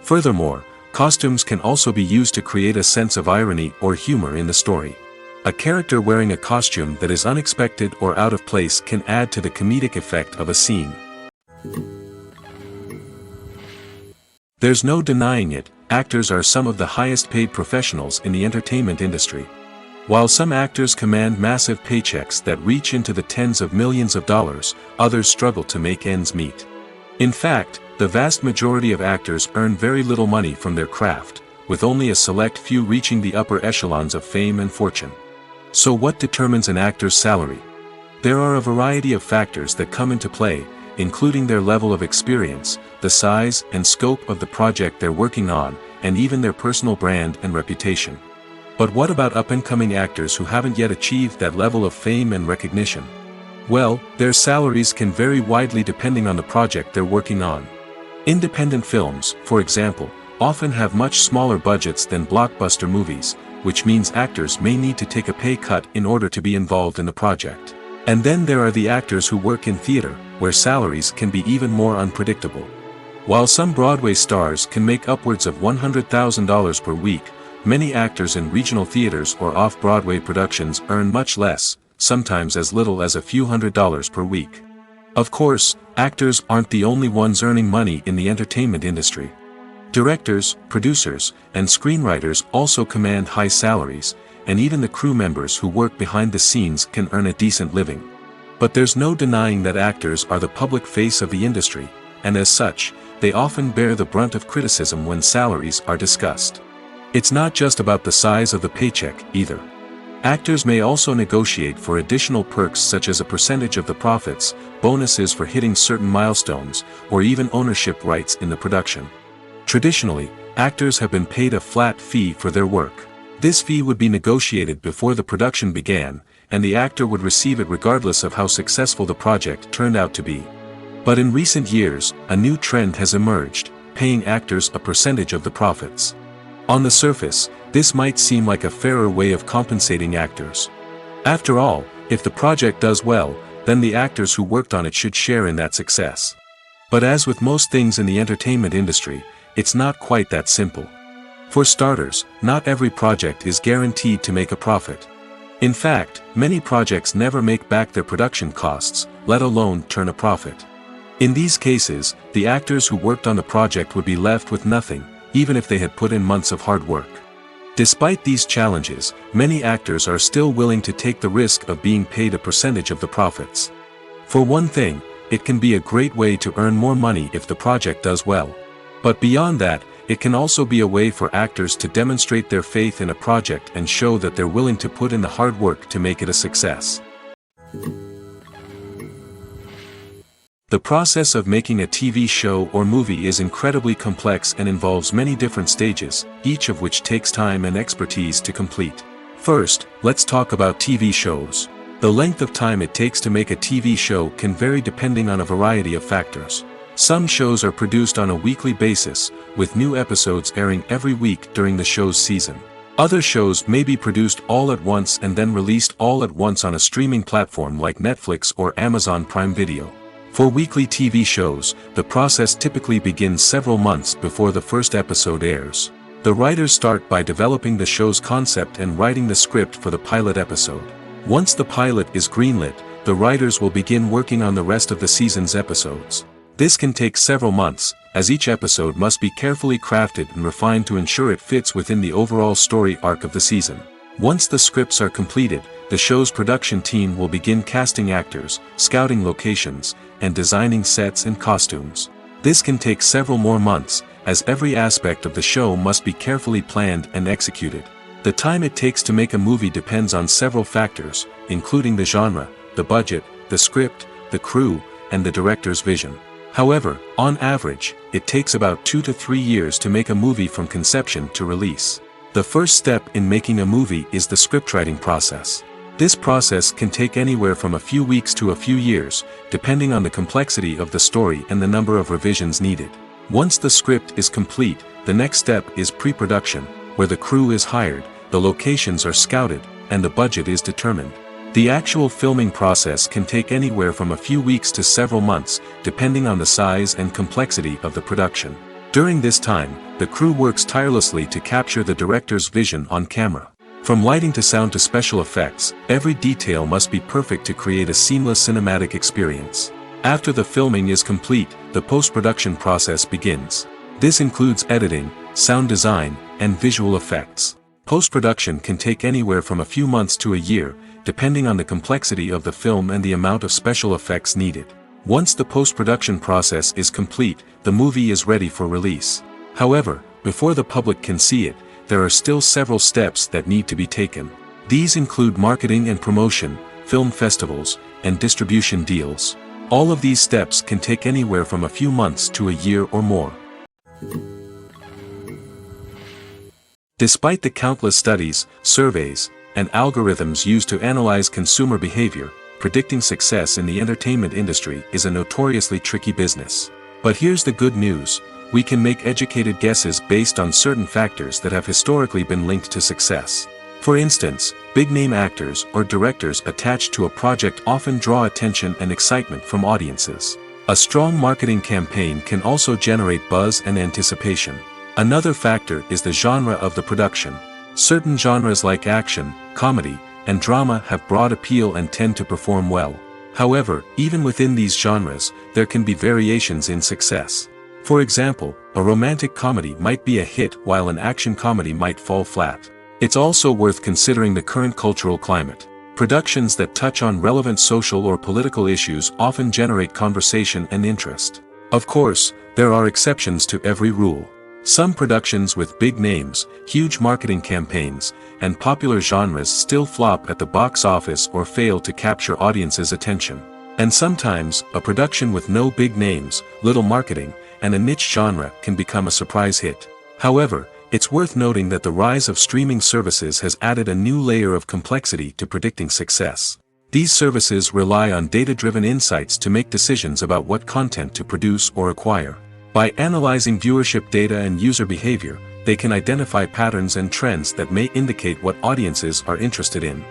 [SPEAKER 2] Furthermore, costumes can also be used to create a sense of irony or humor in the story. A character wearing a costume that is unexpected or out of place can add to the comedic effect of a scene. There's no denying it, actors are some of the highest paid professionals in the entertainment industry. While some actors command massive paychecks that reach into the tens of millions of dollars, others struggle to make ends meet. In fact, the vast majority of actors earn very little money from their craft, with only a select few reaching the upper echelons of fame and fortune. So what determines an actor's salary? There are a variety of factors that come into play, including their level of experience, the size and scope of the project they're working on, and even their personal brand and reputation. But what about up-and-coming actors who haven't yet achieved that level of fame and recognition? Well, their salaries can vary widely depending on the project they're working on. Independent films, for example, often have much smaller budgets than blockbuster movies, which means actors may need to take a pay cut in order to be involved in the project. And then there are the actors who work in theater, where salaries can be even more unpredictable. While some Broadway stars can make upwards of $100,000 per week, many actors in regional theaters or off-Broadway productions earn much less, sometimes as little as a few $100s per week. Of course, actors aren't the only ones earning money in the entertainment industry. Directors, producers, and screenwriters also command high salaries, and even the crew members who work behind the scenes can earn a decent living. But there's no denying that actors are the public face of the industry, and as such, they often bear the brunt of criticism when salaries are discussed. It's not just about the size of the paycheck, either. Actors may also negotiate for additional perks such as a percentage of the profits, bonuses for hitting certain milestones, or even ownership rights in the production. Traditionally, actors have been paid a flat fee for their work. This fee would be negotiated before the production began, and the actor would receive it regardless of how successful the project turned out to be. But in recent years, a new trend has emerged, paying actors a percentage of the profits. On the surface, this might seem like a fairer way of compensating actors. After all, if the project does well, then the actors who worked on it should share in that success. But as with most things in the entertainment industry, it's not quite that simple. For starters, not every project is guaranteed to make a profit. In fact, many projects never make back their production costs, let alone turn a profit. In these cases, the actors who worked on the project would be left with nothing, even if they had put in months of hard work. Despite these challenges, many actors are still willing to take the risk of being paid a percentage of the profits. For one thing, it can be a great way to earn more money if the project does well. But beyond that, it can also be a way for actors to demonstrate their faith in a project and show that they're willing to put in the hard work to make it a success. The process of making a TV show or movie is incredibly complex and involves many different stages, each of which takes time and expertise to complete. First, let's talk about TV shows. The length of time it takes to make a TV show can vary depending on a variety of factors. Some shows are produced on a weekly basis, with new episodes airing every week during the show's season. Other shows may be produced all at once and then released all at once on a streaming platform like Netflix or Amazon Prime Video. For weekly TV shows, the process typically begins several months before the first episode airs. The writers start by developing the show's concept and writing the script for the pilot episode. Once the pilot is greenlit, the writers will begin working on the rest of the season's episodes. This can take several months, as each episode must be carefully crafted and refined to ensure it fits within the overall story arc of the season. Once the scripts are completed, the show's production team will begin casting actors, scouting locations, and designing sets and costumes. This can take several more months, as every aspect of the show must be carefully planned and executed. The time it takes to make a movie depends on several factors, including the genre, the budget, the script, the crew, and the director's vision. However, on average, it takes about 2 to 3 years to make a movie from conception to release. The first step in making a movie is the scriptwriting process. This process can take anywhere from a few weeks to a few years, depending on the complexity of the story and the number of revisions needed. Once the script is complete, the next step is pre-production, where the crew is hired, the locations are scouted, and the budget is determined. The actual filming process can take anywhere from a few weeks to several months, depending on the size and complexity of the production. During this time, the crew works tirelessly to capture the director's vision on camera. From lighting to sound to special effects, every detail must be perfect to create a seamless cinematic experience. After the filming is complete, the post-production process begins. This includes editing, sound design, and visual effects. Post-production can take anywhere from a few months to a year, depending on the complexity of the film and the amount of special effects needed. Once the post-production process is complete, the movie is ready for release. However, before the public can see it, there are still several steps that need to be taken. These include marketing and promotion, film festivals, and distribution deals. All of these steps can take anywhere from a few months to a year or more. Despite the countless studies, surveys, and algorithms used to analyze consumer behavior, predicting success in the entertainment industry is a notoriously tricky business. But here's the good news: we can make educated guesses based on certain factors that have historically been linked to success. For instance, big-name actors or directors attached to a project often draw attention and excitement from audiences. A strong marketing campaign can also generate buzz and anticipation. Another factor is the genre of the production. Certain genres like action, comedy, and drama have broad appeal and tend to perform well. However, even within these genres, there can be variations in success. For example, a romantic comedy might be a hit while an action comedy might fall flat. It's also worth considering the current cultural climate. Productions that touch on relevant social or political issues often generate conversation and interest. Of course, there are exceptions to every rule. Some productions with big names, huge marketing campaigns, and popular genres still flop at the box office or fail to capture audiences' attention. And sometimes, a production with no big names, little marketing, and a niche genre can become a surprise hit. However, it's worth noting that the rise of streaming services has added a new layer of complexity to predicting success. These services rely on data-driven insights to make decisions about what content to produce or acquire. By analyzing viewership data and user behavior, they can identify patterns and trends that may indicate what audiences are interested in.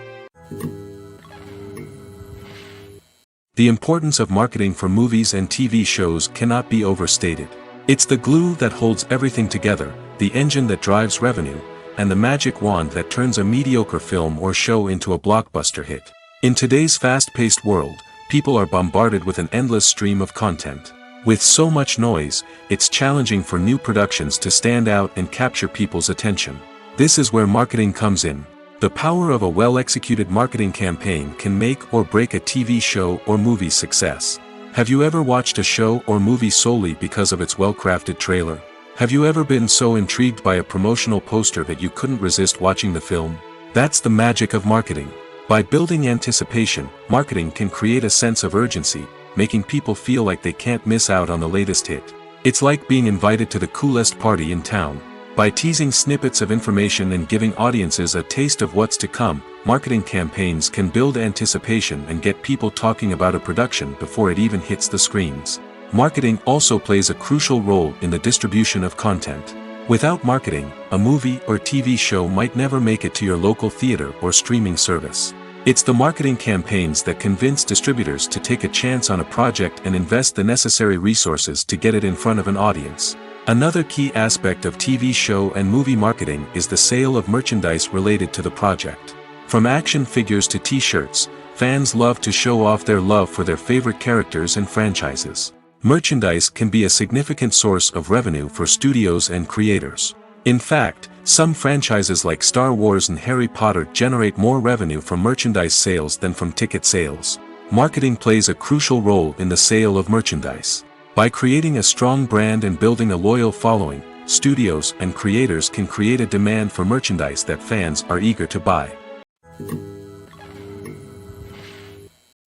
[SPEAKER 2] The importance of marketing for movies and TV shows cannot be overstated. It's the glue that holds everything together, the engine that drives revenue, and the magic wand that turns a mediocre film or show into a blockbuster hit. In today's fast-paced world, people are bombarded with an endless stream of content. With so much noise, it's challenging for new productions to stand out and capture people's attention. This is where marketing comes in. The power of a well-executed marketing campaign can make or break a TV show or movie's success. Have you ever watched a show or movie solely because of its well-crafted trailer? Have you ever been so intrigued by a promotional poster that you couldn't resist watching the film? That's the magic of marketing. By building anticipation, marketing can create a sense of urgency, making people feel like they can't miss out on the latest hit. It's like being invited to the coolest party in town. By teasing snippets of information and giving audiences a taste of what's to come, marketing campaigns can build anticipation and get people talking about a production before it even hits the screens. Marketing also plays a crucial role in the distribution of content. Without marketing, a movie or TV show might never make it to your local theater or streaming service. It's the marketing campaigns that convince distributors to take a chance on a project and invest the necessary resources to get it in front of an audience. Another key aspect of TV show and movie marketing is the sale of merchandise related to the project. From action figures to t-shirts, fans love to show off their love for their favorite characters and franchises. Merchandise can be a significant source of revenue for studios and creators. In fact, some franchises like Star Wars and Harry Potter generate more revenue from merchandise sales than from ticket sales. Marketing plays a crucial role in the sale of merchandise. By creating a strong brand and building a loyal following, studios and creators can create a demand for merchandise that fans are eager to buy.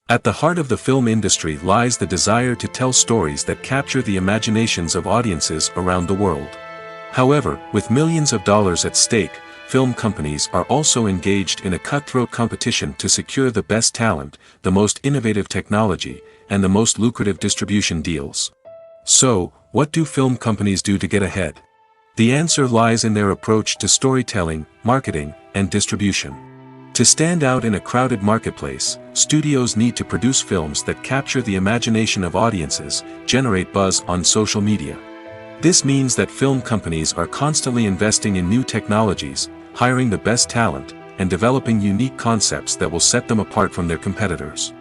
[SPEAKER 2] At the heart of the film industry lies the desire to tell stories that capture the imaginations of audiences around the world. However, with millions of dollars at stake, film companies are also engaged in a cutthroat competition to secure the best talent, the most innovative technology, and the most lucrative distribution deals. So, what do film companies do to get ahead? The answer lies in their approach to storytelling, marketing, and distribution. To stand out in a crowded marketplace, studios need to produce films that capture the imagination of audiences, generate buzz on social media. This means that film companies are constantly investing in new technologies, hiring the best talent, and developing unique concepts that will set them apart from their competitors.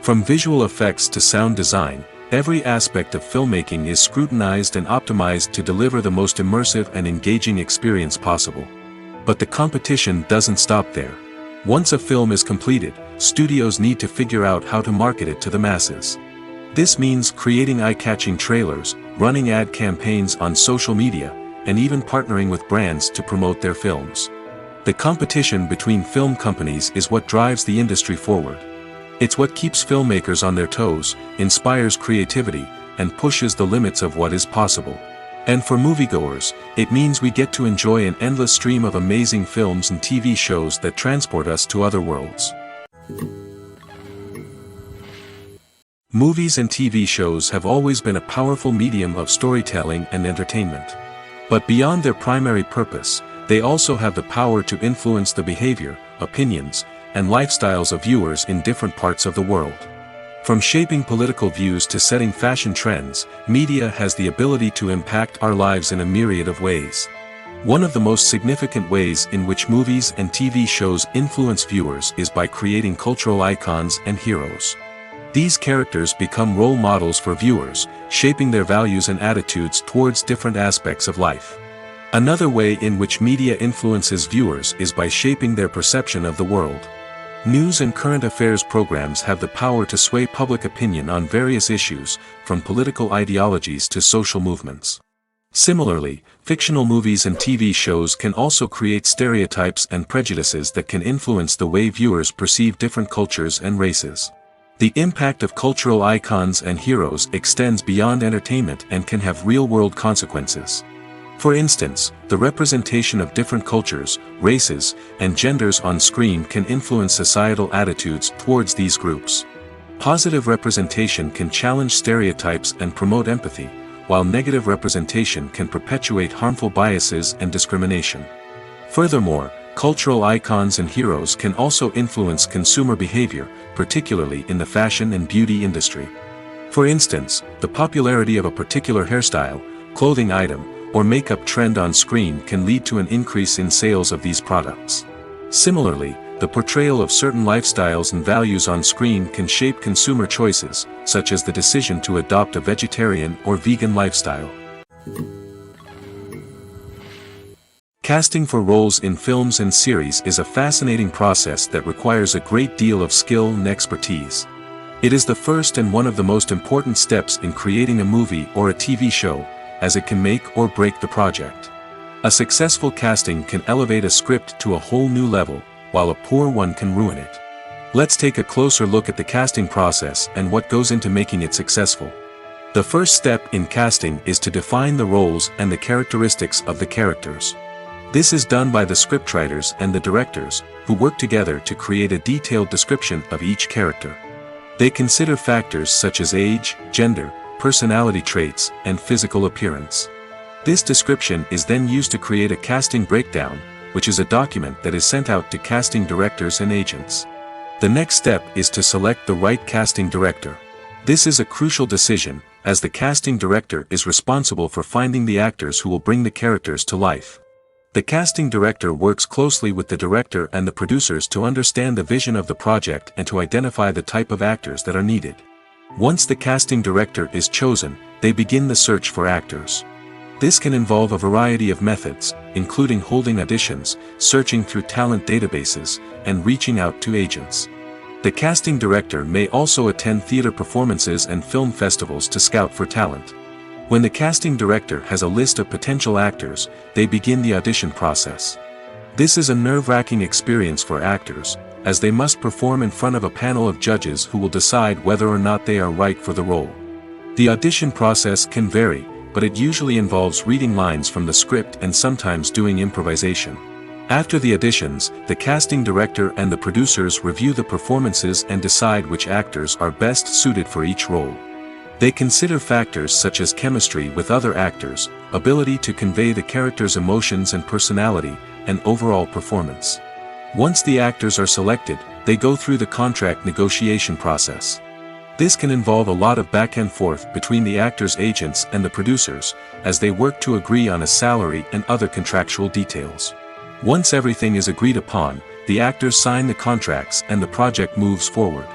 [SPEAKER 2] From visual effects to sound design, every aspect of filmmaking is scrutinized and optimized to deliver the most immersive and engaging experience possible. But the competition doesn't stop there. Once a film is completed, studios need to figure out how to market it to the masses. This means creating eye-catching trailers, running ad campaigns on social media, and even partnering with brands to promote their films. The competition between film companies is what drives the industry forward. It's what keeps filmmakers on their toes, inspires creativity, and pushes the limits of what is possible. And for moviegoers, it means we get to enjoy an endless stream of amazing films and TV shows that transport us to other worlds. Movies and TV shows have always been a powerful medium of storytelling and entertainment. But beyond their primary purpose, they also have the power to influence the behavior, opinions, and lifestyles of viewers in different parts of the world. From shaping political views to setting fashion trends, media has the ability to impact our lives in a myriad of ways. One of the most significant ways in which movies and TV shows influence viewers is by creating cultural icons and heroes. These characters become role models for viewers, shaping their values and attitudes towards different aspects of life. Another way in which media influences viewers is by shaping their perception of the world. News and current affairs programs have the power to sway public opinion on various issues, from political ideologies to social movements. Similarly, fictional movies and TV shows can also create stereotypes and prejudices that can influence the way viewers perceive different cultures and races. The impact of cultural icons and heroes extends beyond entertainment and can have real-world consequences. For instance, the representation of different cultures, races, and genders on screen can influence societal attitudes towards these groups. Positive representation can challenge stereotypes and promote empathy, while negative representation can perpetuate harmful biases and discrimination. Furthermore, cultural icons and heroes can also influence consumer behavior, particularly in the fashion and beauty industry. For instance, the popularity of a particular hairstyle, clothing item, or makeup trend on screen can lead to an increase in sales of these products. Similarly, the portrayal of certain lifestyles and values on screen can shape consumer choices, such as the decision to adopt a vegetarian or vegan lifestyle. Casting for roles in films and series is a fascinating process that requires a great deal of skill and expertise. It is the first and one of the most important steps in creating a movie or a TV show, as it can make or break the project. A successful casting can elevate a script to a whole new level, while a poor one can ruin it. Let's take a closer look at the casting process and what goes into making it successful. The first step in casting is to define the roles and the characteristics of the characters. This is done by the scriptwriters and the directors, who work together to create a detailed description of each character. They consider factors such as age, gender, personality traits, and physical appearance. This description is then used to create a casting breakdown, which is a document that is sent out to casting directors and agents. The next step is to select the right casting director. This is a crucial decision, as the casting director is responsible for finding the actors who will bring the characters to life. The casting director works closely with the director and the producers to understand the vision of the project and to identify the type of actors that are needed. Once the casting director is chosen, they begin the search for actors. This can involve a variety of methods, including holding auditions, searching through talent databases, and reaching out to agents. The casting director may also attend theater performances and film festivals to scout for talent. When the casting director has a list of potential actors, they begin the audition process. This is a nerve-wracking experience for actors, as they must perform in front of a panel of judges who will decide whether or not they are right for the role. The audition process can vary, but it usually involves reading lines from the script and sometimes doing improvisation. After the auditions, the casting director and the producers review the performances and decide which actors are best suited for each role. They consider factors such as chemistry with other actors, ability to convey the character's emotions and personality, and overall performance. Once the actors are selected, they go through the contract negotiation process. This can involve a lot of back and forth between the actors' agents and the producers, as they work to agree on a salary and other contractual details. Once everything is agreed upon, the actors sign the contracts and the project moves forward.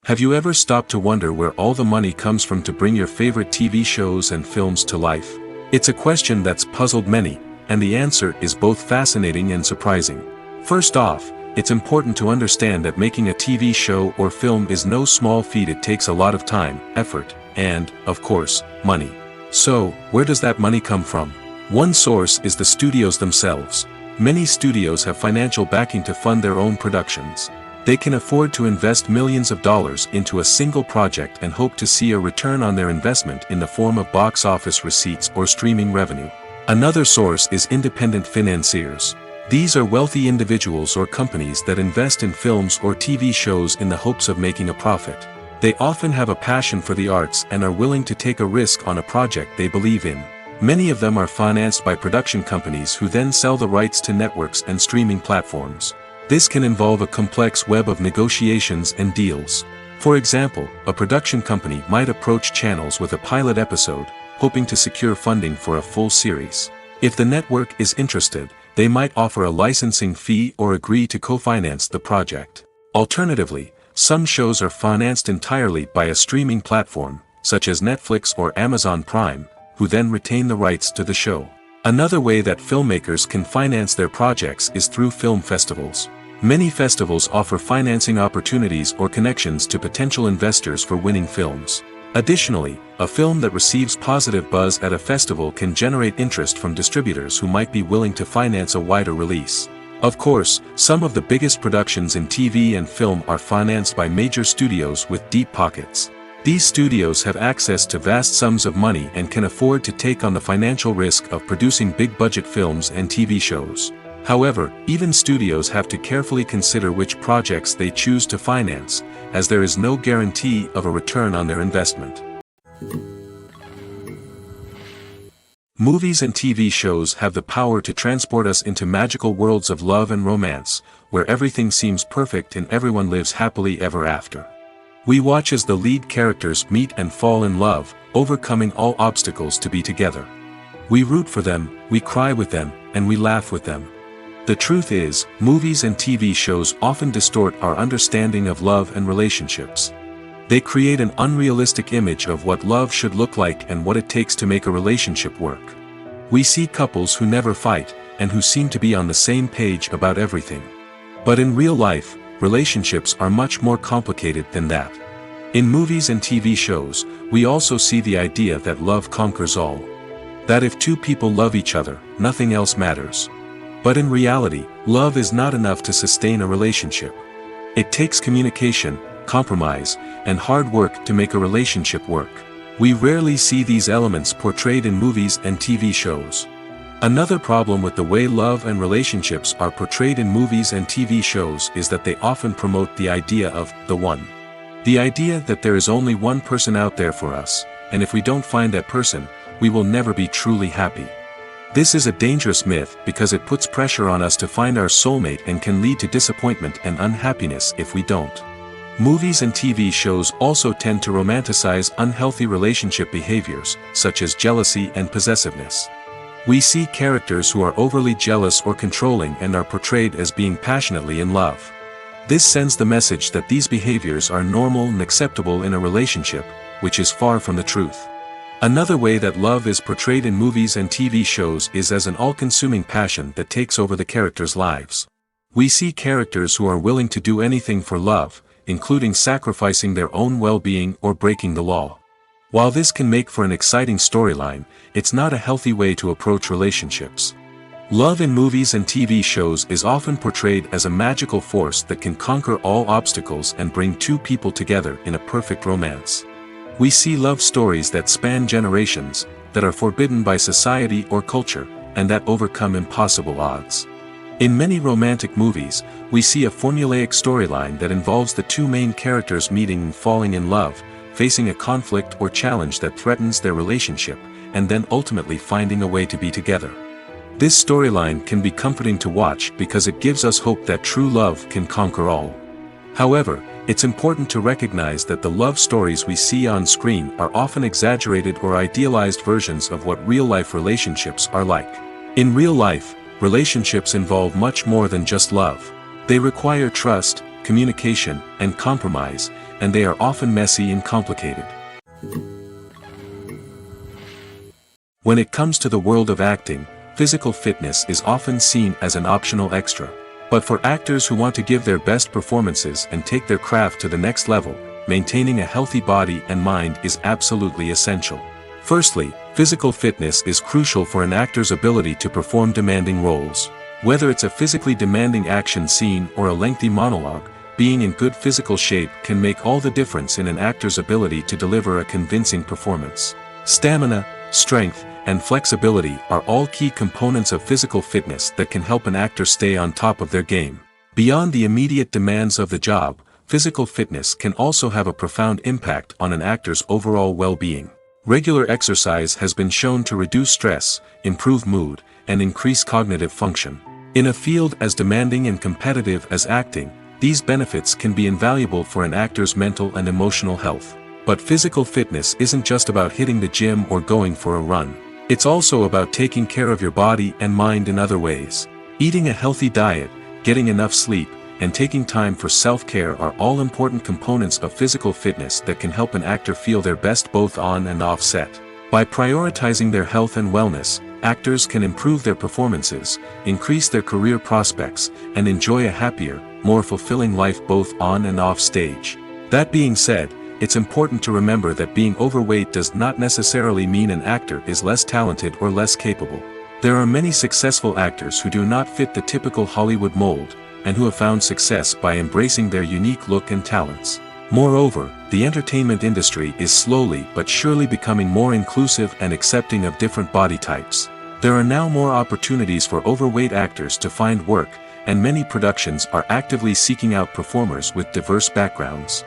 [SPEAKER 2] Have you ever stopped to wonder where all the money comes from to bring your favorite TV shows and films to life? It's a question that's puzzled many, and the answer is both fascinating and surprising. First off, it's important to understand that making a TV show or film is no small feat. It takes a lot of time, effort, and, of course, money. So, where does that money come from? One source is the studios themselves. Many studios have financial backing to fund their own productions. They can afford to invest millions of dollars into a single project and hope to see a return on their investment in the form of box office receipts or streaming revenue. Another source is independent financiers. These are wealthy individuals or companies that invest in films or TV shows in the hopes of making a profit. They often have a passion for the arts and are willing to take a risk on a project they believe in. Many of them are financed by production companies who then sell the rights to networks and streaming platforms. This can involve a complex web of negotiations and deals. For example, a production company might approach channels with a pilot episode, hoping to secure funding for a full series. If the network is interested, they might offer a licensing fee or agree to co-finance the project. Alternatively, some shows are financed entirely by a streaming platform, such as Netflix or Amazon Prime, who then retain the rights to the show. Another way that filmmakers can finance their projects is through film festivals. Many festivals offer financing opportunities or connections to potential investors for winning films. Additionally, a film that receives positive buzz at a festival can generate interest from distributors who might be willing to finance a wider release. Of course, some of the biggest productions in TV and film are financed by major studios with deep pockets. These studios have access to vast sums of money and can afford to take on the financial risk of producing big-budget films and TV shows. However, even studios have to carefully consider which projects they choose to finance, as there is no guarantee of a return on their investment. Movies and TV shows have the power to transport us into magical worlds of love and romance, where everything seems perfect and everyone lives happily ever after. We watch as the lead characters meet and fall in love, overcoming all obstacles to be together. We root for them, we cry with them, and we laugh with them. The truth is, movies and TV shows often distort our understanding of love and relationships. They create an unrealistic image of what love should look like and what it takes to make a relationship work. We see couples who never fight, and who seem to be on the same page about everything. But in real life, relationships are much more complicated than that. In movies and TV shows, we also see the idea that love conquers all. That if two people love each other, nothing else matters. But in reality, love is not enough to sustain a relationship. It takes communication, compromise, and hard work to make a relationship work. We rarely see these elements portrayed in movies and TV shows. Another problem with the way love and relationships are portrayed in movies and TV shows is that they often promote the idea of the one. The idea that there is only one person out there for us, and if we don't find that person, we will never be truly happy. This is a dangerous myth because it puts pressure on us to find our soulmate and can lead to disappointment and unhappiness if we don't. Movies and TV shows also tend to romanticize unhealthy relationship behaviors, such as jealousy and possessiveness. We see characters who are overly jealous or controlling and are portrayed as being passionately in love. This sends the message that these behaviors are normal and acceptable in a relationship, which is far from the truth. Another way that love is portrayed in movies and TV shows is as an all-consuming passion that takes over the characters' lives. We see characters who are willing to do anything for love, including sacrificing their own well-being or breaking the law. While this can make for an exciting storyline, it's not a healthy way to approach relationships. Love in movies and TV shows is often portrayed as a magical force that can conquer all obstacles and bring two people together in a perfect romance. We see love stories that span generations, that are forbidden by society or culture, and that overcome impossible odds. In many romantic movies, we see a formulaic storyline that involves the two main characters meeting and falling in love, facing a conflict or challenge that threatens their relationship, and then ultimately finding a way to be together. This storyline can be comforting to watch because it gives us hope that true love can conquer all. However, it's important to recognize that the love stories we see on screen are often exaggerated or idealized versions of what real-life relationships are like. In real life, relationships involve much more than just love. They require trust, communication, and compromise, and they are often messy and complicated. When it comes to the world of acting, physical fitness is often seen as an optional extra. But for actors who want to give their best performances and take their craft to the next level, maintaining a healthy body and mind is absolutely essential. Firstly, physical fitness is crucial for an actor's ability to perform demanding roles. Whether it's a physically demanding action scene or a lengthy monologue, being in good physical shape can make all the difference in an actor's ability to deliver a convincing performance. Stamina, strength, and flexibility are all key components of physical fitness that can help an actor stay on top of their game. Beyond the immediate demands of the job, physical fitness can also have a profound impact on an actor's overall well-being. Regular exercise has been shown to reduce stress, improve mood, and increase cognitive function. In a field as demanding and competitive as acting, these benefits can be invaluable for an actor's mental and emotional health. But physical fitness isn't just about hitting the gym or going for a run. It's also about taking care of your body and mind in other ways. Eating a healthy diet, getting enough sleep, and taking time for self-care are all important components of physical fitness that can help an actor feel their best both on and off set. By prioritizing their health and wellness, actors can improve their performances, increase their career prospects, and enjoy a happier, more fulfilling life both on and off stage. That being said, it's important to remember that being overweight does not necessarily mean an actor is less talented or less capable. There are many successful actors who do not fit the typical Hollywood mold, and who have found success by embracing their unique look and talents. Moreover, the entertainment industry is slowly but surely becoming more inclusive and accepting of different body types. There are now more opportunities for overweight actors to find work, and many productions are actively seeking out performers with diverse backgrounds.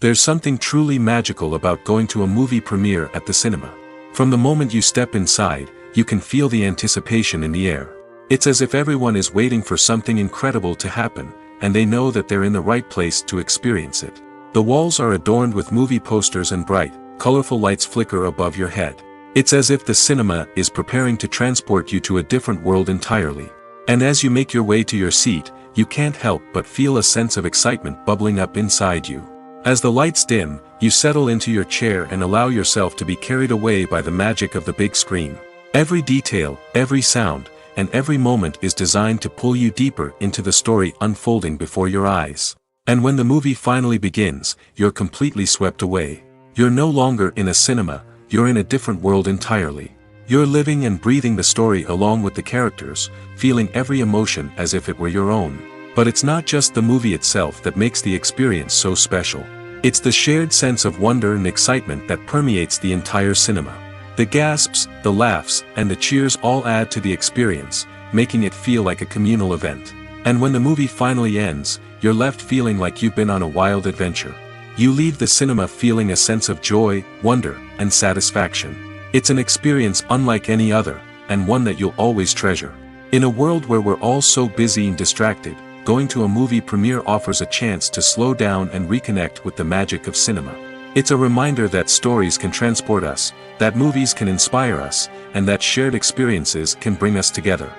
[SPEAKER 2] There's something truly magical about going to a movie premiere at the cinema. From the moment you step inside, you can feel the anticipation in the air. It's as if everyone is waiting for something incredible to happen, and they know that they're in the right place to experience it. The walls are adorned with movie posters and bright, colorful lights flicker above your head. It's as if the cinema is preparing to transport you to a different world entirely. And as you make your way to your seat, you can't help but feel a sense of excitement bubbling up inside you. As the lights dim, you settle into your chair and allow yourself to be carried away by the magic of the big screen. Every detail, every sound, and every moment is designed to pull you deeper into the story unfolding before your eyes. And when the movie finally begins, you're completely swept away. You're no longer in a cinema, you're in a different world entirely. You're living and breathing the story along with the characters, feeling every emotion as if it were your own. But it's not just the movie itself that makes the experience so special. It's the shared sense of wonder and excitement that permeates the entire cinema. The gasps, the laughs, and the cheers all add to the experience, making it feel like a communal event. And when the movie finally ends, you're left feeling like you've been on a wild adventure. You leave the cinema feeling a sense of joy, wonder, and satisfaction. It's an experience unlike any other, and one that you'll always treasure. In a world where we're all so busy and distracted, going to a movie premiere offers a chance to slow down and reconnect with the magic of cinema. It's a reminder that stories can transport us, that movies can inspire us, and that shared experiences can bring us together.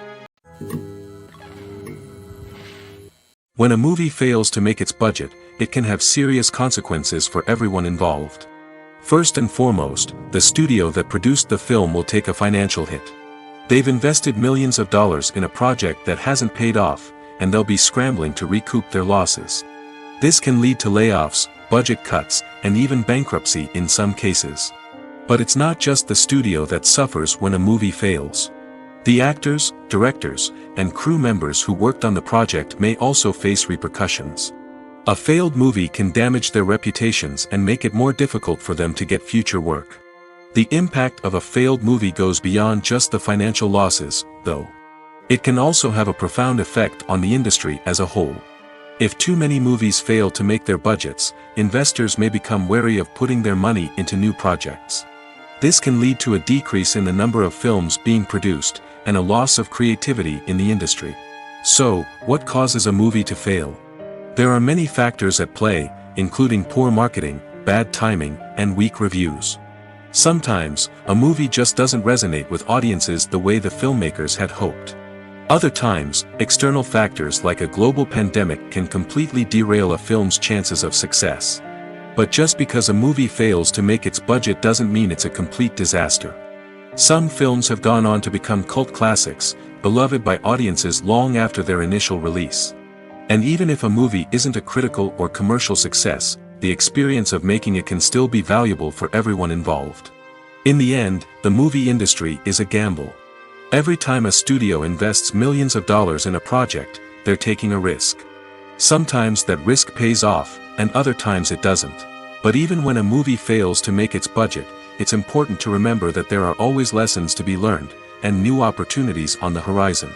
[SPEAKER 2] When a movie fails to make its budget, it can have serious consequences for everyone involved. First and foremost, the studio that produced the film will take a financial hit. They've invested millions of dollars in a project that hasn't paid off, and they'll be scrambling to recoup their losses. This can lead to layoffs, budget cuts, and even bankruptcy in some cases. But it's not just the studio that suffers when a movie fails. The actors, directors, and crew members who worked on the project may also face repercussions. A failed movie can damage their reputations and make it more difficult for them to get future work. The impact of a failed movie goes beyond just the financial losses, though. It can also have a profound effect on the industry as a whole. If too many movies fail to make their budgets, investors may become wary of putting their money into new projects. This can lead to a decrease in the number of films being produced, and a loss of creativity in the industry. So, what causes a movie to fail? There are many factors at play, including poor marketing, bad timing, and weak reviews. Sometimes, a movie just doesn't resonate with audiences the way the filmmakers had hoped. Other times, external factors like a global pandemic can completely derail a film's chances of success. But just because a movie fails to make its budget doesn't mean it's a complete disaster. Some films have gone on to become cult classics, beloved by audiences long after their initial release. And even if a movie isn't a critical or commercial success, the experience of making it can still be valuable for everyone involved. In the end, the movie industry is a gamble. Every time a studio invests millions of dollars in a project, they're taking a risk. Sometimes that risk pays off, and other times it doesn't. But even when a movie fails to make its budget, it's important to remember that there are always lessons to be learned, and new opportunities on the horizon.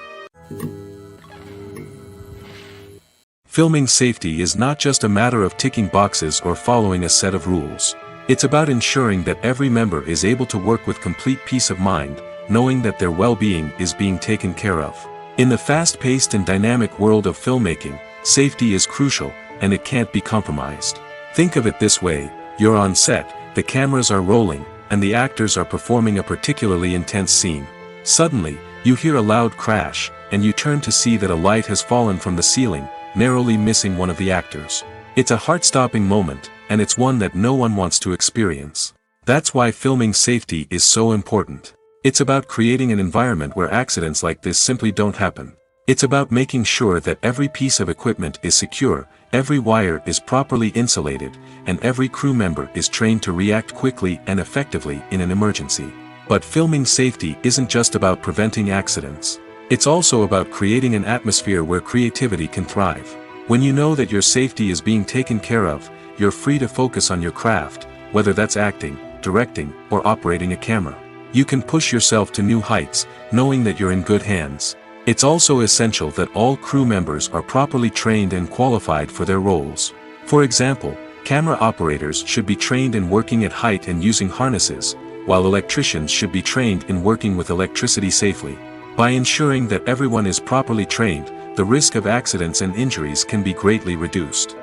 [SPEAKER 2] Filming safety is not just a matter of ticking boxes or following a set of rules. It's about ensuring that every member is able to work with complete peace of mind, knowing that their well-being is being taken care of. In the fast-paced and dynamic world of filmmaking, safety is crucial, and it can't be compromised. Think of it this way: you're on set, the cameras are rolling, and the actors are performing a particularly intense scene. Suddenly, you hear a loud crash, and you turn to see that a light has fallen from the ceiling, narrowly missing one of the actors. It's a heart-stopping moment, and it's one that no one wants to experience. That's why filming safety is so important. It's about creating an environment where accidents like this simply don't happen. It's about making sure that every piece of equipment is secure, every wire is properly insulated, and every crew member is trained to react quickly and effectively in an emergency. But filming safety isn't just about preventing accidents. It's also about creating an atmosphere where creativity can thrive. When you know that your safety is being taken care of, you're free to focus on your craft, whether that's acting, directing, or operating a camera. You can push yourself to new heights, knowing that you're in good hands. It's also essential that all crew members are properly trained and qualified for their roles. For example, camera operators should be trained in working at height and using harnesses, while electricians should be trained in working with electricity safely. By ensuring that everyone is properly trained, the risk of accidents and injuries can be greatly reduced.